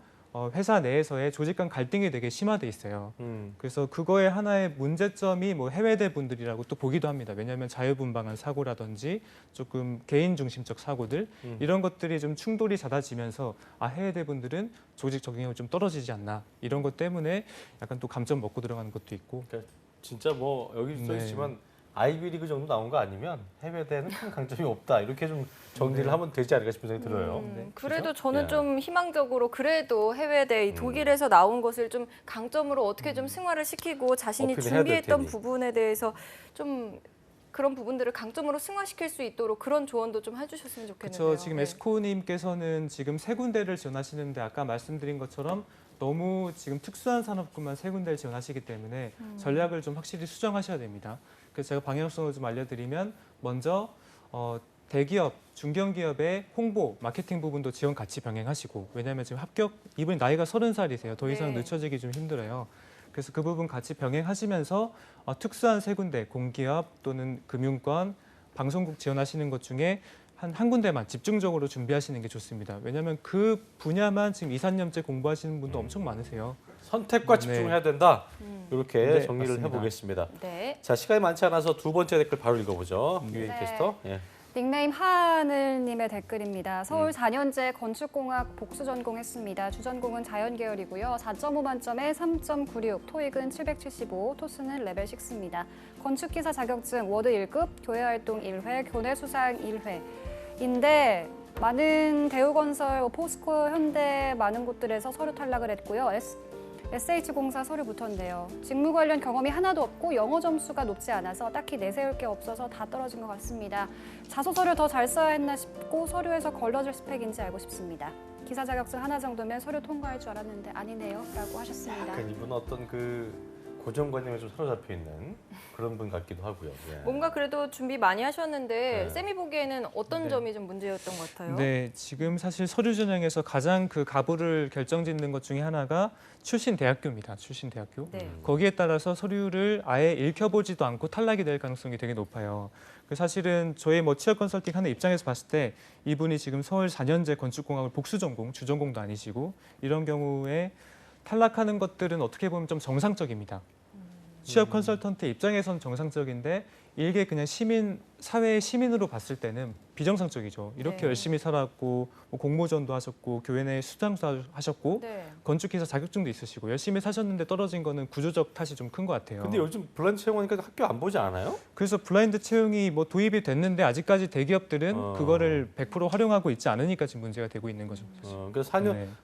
회사 내에서의 조직 간 갈등이 되게 심화돼 있어요. 그래서 그거의 하나의 문제점이 뭐 해외대 분들이라고 또 보기도 합니다. 왜냐하면 자유분방한 사고라든지 조금 개인 중심적 사고들 이런 것들이 좀 충돌이 잦아지면서 해외대 분들은 조직 적응력이 좀 떨어지지 않나 이런 것 때문에 약간 또 감점 먹고 들어가는 것도 있고. 그러니까 진짜 뭐 여기 써 있지만 아이비리그 정도 나온 거 아니면 해외대는 큰 강점이 없다 이렇게 좀 정리를 하면 되지 않을까 싶은 생각이 들어요. 그래도 그렇죠? 저는 예. 좀 희망적으로 그래도 해외대 이 독일에서 나온 것을 좀 강점으로 어떻게 좀 승화를 시키고 자신이 어필을 해야 될 준비했던 테니. 부분에 대해서 좀 그런 부분들을 강점으로 승화시킬 수 있도록 그런 조언도 좀 해주셨으면 좋겠는데요. 그렇죠. 지금 네. 에스코님께서는 지금 3군데를 지원하시는데 아까 말씀드린 것처럼 너무 지금 특수한 산업군만 3군데를 지원하시기 때문에 전략을 좀 확실히 수정하셔야 됩니다. 그래서 제가 방향성을 좀 알려드리면 먼저 대기업, 중견기업의 홍보, 마케팅 부분도 지원 같이 병행하시고 왜냐하면 지금 이분이 나이가 30살이세요. 더 이상 늦춰지기 좀 힘들어요. 그래서 그 부분 같이 병행하시면서 특수한 3군데, 공기업 또는 금융권, 방송국 지원하시는 것 중에 한 군데만 집중적으로 준비하시는 게 좋습니다. 왜냐하면 그 분야만 지금 2, 3년째 공부하시는 분도 엄청 많으세요. 선택과 집중해야 된다. 이렇게 네, 정리를 맞습니다. 해보겠습니다. 네. 자, 시간이 많지 않아서 두 번째 댓글 바로 읽어보죠. 유인 캐스터. 예. 닉네임 하하늘님의 댓글입니다. 서울 4년제 건축공학 복수 전공했습니다. 주전공은 자연계열이고요. 4.5 만점에 3.96, 토익은 775, 토스는 레벨 6입니다. 건축기사 자격증 워드 1급, 교회활동 1회, 교내수상 1회인데 많은 대우건설, 포스코, 현대 많은 곳들에서 서류 탈락을 했고요. SH공사 서류 붙었는데요. 직무 관련 경험이 하나도 없고 영어 점수가 높지 않아서 딱히 내세울 게 없어서 다 떨어진 것 같습니다. 자소서를 더 잘 써야 했나 싶고 서류에서 걸러질 스펙인지 알고 싶습니다. 기사 자격증 하나 정도면 서류 통과할 줄 알았는데 아니네요. 라고 하셨습니다. 약간 이분은 어떤 그 고정관념에 좀 사로잡혀 있는 그런 분 같기도 하고요. 예. 뭔가 그래도 준비 많이 하셨는데 네. 쌤이 보기에는 어떤 점이 좀 문제였던 것 같아요? 네, 지금 사실 서류 전형에서 가장 그 가부를 결정짓는 것 중에 하나가 출신 대학교입니다. 출신 대학교. 거기에 따라서 서류를 아예 읽혀보지도 않고 탈락이 될 가능성이 되게 높아요. 사실은 저희 뭐 취업 컨설팅 하는 입장에서 봤을 때 이분이 지금 서울 4년제 건축공학을 복수 전공, 주전공도 아니시고 이런 경우에 탈락하는 것들은 어떻게 보면 좀 정상적입니다. 취업 컨설턴트 입장에선 정상적인데 이게 그냥 사회의 시민으로 봤을 때는 비정상적이죠. 이렇게 열심히 살았고 뭐 공모전도 하셨고 교회 내 수상도 하셨고 건축기사 자격증도 있으시고 열심히 사셨는데 떨어진 거는 구조적 탓이 좀 큰 것 같아요. 근데 요즘 블라인드 채용하니까 학교 안 보지 않아요? 그래서 블라인드 채용이 뭐 도입이 됐는데 아직까지 대기업들은 그거를 100% 활용하고 있지 않으니까 지금 문제가 되고 있는 거죠. 그래서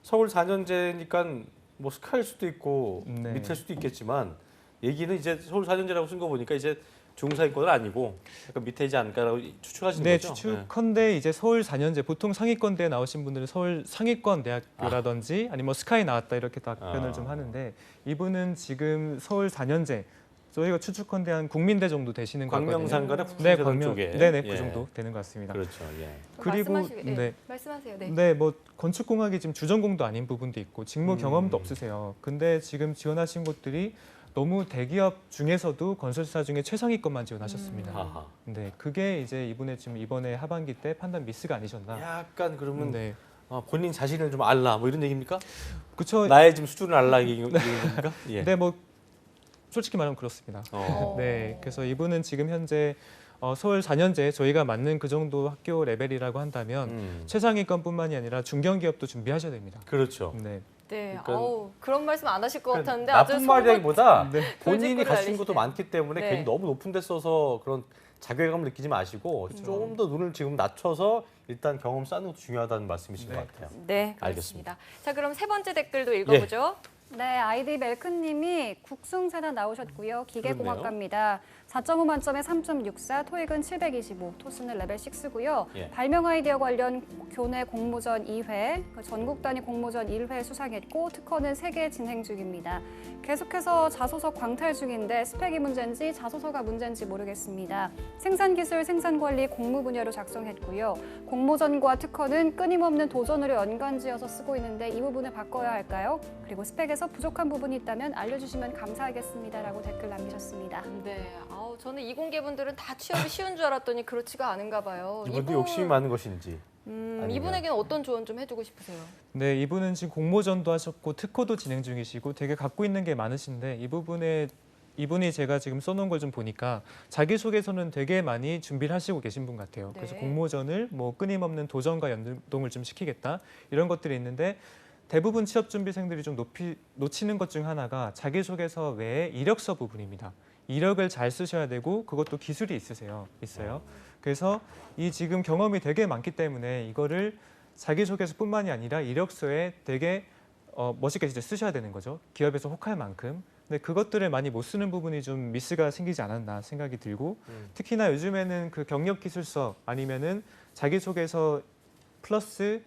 서울 4년제니까 뭐 스카일 수도 있고 밑일 수도 있겠지만 얘기는 이제 서울 4년제라고 쓴 거 보니까 이제 중사위권은 아니고 약간 밑에지 않을까라고 추측하시는 거죠? 추측컨대 이제 서울 4년제 보통 상위권대에 나오신 분들은 서울 상위권 대학교라든지 아니면 뭐 스카이 나왔다 이렇게 답변을 좀 하는데 이분은 지금 서울 4년제 저희가 추측컨대 한 국민대 정도 되시는 거 같거든요. 광명상가나 국민대 쪽에. 네네, 그 정도 되는 것 같습니다. 그렇죠. 예. 그리고 말씀하세요. 네, 뭐 건축공학이 지금 주전공도 아닌 부분도 있고 직무 경험도 없으세요. 근데 지금 지원하신 곳들이 너무 대기업 중에서도 건설사 중에 최상위권만 지원하셨습니다. 네, 그게 이제 이분의 지금 이번에 하반기 때 판단 미스가 아니셨나. 약간 그러면 본인 자신을 좀 알라 뭐 이런 얘기입니까? 그렇죠. 나의 지금 수준을 알라 얘기입니까? 예. 네, 뭐 솔직히 말하면 그렇습니다. 네, 그래서 이분은 지금 현재 서울 4년제 저희가 맞는 그 정도 학교 레벨이라고 한다면 최상위권뿐만이 아니라 중견기업도 준비하셔야 됩니다. 그렇죠. 네. 네, 그러니까 그런 말씀 안 하실 것 같았는데 나쁜 말이라기보다 본인이 돌직구를 가진 것도 많기 때문에 네. 괜히 너무 높은 데 써서 그런 자괴감을 느끼지 마시고 좀 더 눈을 지금 낮춰서 일단 경험 쌓는 것도 중요하다는 말씀이신 것 같아요. 네, 알겠습니다. 그렇습니다. 자, 그럼 세 번째 댓글도 읽어보죠. 네, 아이디 멜크님이 국승세단 나오셨고요. 기계공학과입니다. 4.5 만점에 3.64, 토익은 725, 토스는 레벨 6고요. 발명 아이디어 관련 교내 공모전 2회, 전국 단위 공모전 1회 수상했고 특허는 3개 진행 중입니다. 계속해서 자소서 광탈 중인데 스펙이 문제인지 자소서가 문제인지 모르겠습니다. 생산기술, 생산관리, 공무 분야로 작성했고요. 공모전과 특허는 끊임없는 도전으로 연관지어서 쓰고 있는데 이 부분을 바꿔야 할까요? 그리고 스펙에 계획에서 부족한 부분이 있다면 알려주시면 감사하겠습니다라고 댓글 남기셨습니다. 네, 저는 이공계분들은 다 취업이 쉬운 줄 알았더니 그렇지가 않은가 봐요. 이분도 욕심이 많은 것인지. 이분에게는 어떤 조언 좀 해주고 싶으세요? 네, 이분은 지금 공모전도 하셨고 특허도 진행 중이시고 되게 갖고 있는 게 많으신데 이 부분에 이분이 제가 지금 써놓은 걸 좀 보니까 자기소개서는 되게 많이 준비를 하시고 계신 분 같아요. 그래서 네. 공모전을 뭐 끊임없는 도전과 연동을 좀 시키겠다 이런 것들이 있는데 대부분 취업준비생들이 좀 놓치는 것 중 하나가 자기소개서 외에 이력서 부분입니다. 이력을 잘 쓰셔야 되고 그것도 기술이 있어요. 그래서 이 지금 경험이 되게 많기 때문에 이거를 자기소개서뿐만이 아니라 이력서에 되게 멋있게 진짜 쓰셔야 되는 거죠. 기업에서 혹할 만큼. 근데 그것들을 많이 못 쓰는 부분이 좀 미스가 생기지 않았나 생각이 들고 특히나 요즘에는 그 경력기술서 아니면은 자기소개서 플러스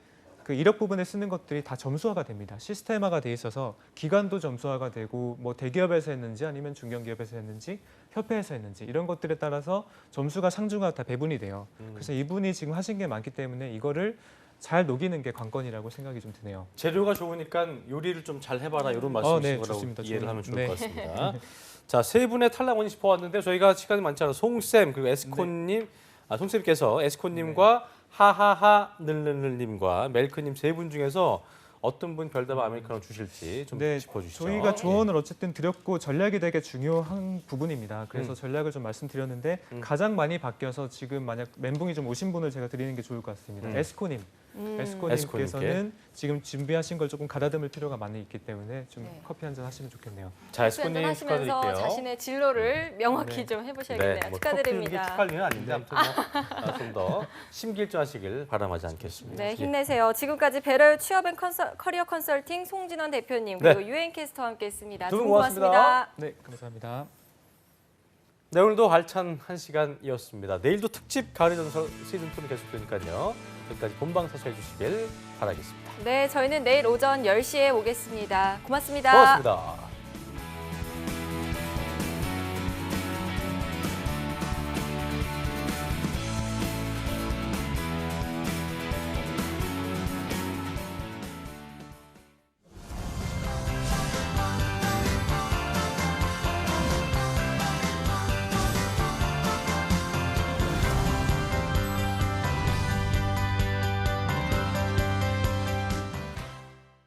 그 이력 부분에 쓰는 것들이 다 점수화가 됩니다. 시스템화가 돼 있어서 기관도 점수화가 되고 뭐 대기업에서 했는지 아니면 중견기업에서 했는지 협회에서 했는지 이런 것들에 따라서 점수가 상중하게 다 배분이 돼요. 그래서 이분이 지금 하신 게 많기 때문에 이거를 잘 녹이는 게 관건이라고 생각이 좀 드네요. 재료가 좋으니까 요리를 좀 잘 해봐라 이런 말씀이신 네, 거라고 좋습니다. 이해를 하면 좋을 네. 것 같습니다. 자, 세 분의 탈락원이 짚어왔는데 저희가 시간이 많지 않아서 송쌤 그리고 에스코님, 송쌤께서 에스코님과 하하하 늘늘늘님과 멜크님 세 분 중에서 어떤 분 별다방 아메리카노 주실지 좀 짚어주시죠. 저희가 조언을 어쨌든 드렸고 전략이 되게 중요한 부분입니다. 그래서 전략을 좀 말씀드렸는데 가장 많이 바뀌어서 지금 만약 멘붕이 좀 오신 분을 제가 드리는 게 좋을 것 같습니다. 에스코님. 에스코님께서는 지금 준비하신 걸 조금 가다듬을 필요가 많이 있기 때문에 좀 커피 한잔 하시면 좋겠네요. 자, 에스코님 하시면서 축하드릴게요. 자신의 진로를 명확히 좀 해보셔야겠네요. 뭐 축하드립니다. 축하할 일은 아닌데 아무튼 좀 더 심길조하시길 바람하지 않겠습니다. 네, 힘내세요. 지금까지 베럴 취업 앤 커리어 컨설팅 송진원 대표님 그리고 유엔캐스터와 함께했습니다. 두 분 고맙습니다. 네, 감사합니다. 네, 오늘도 알찬 한 시간이었습니다. 내일도 특집 가을의 전설 시즌2는 계속되니까요. 여기까지 본방사수 해주시길 바라겠습니다. 네, 저희는 내일 오전 10시에 오겠습니다. 고맙습니다. 고맙습니다.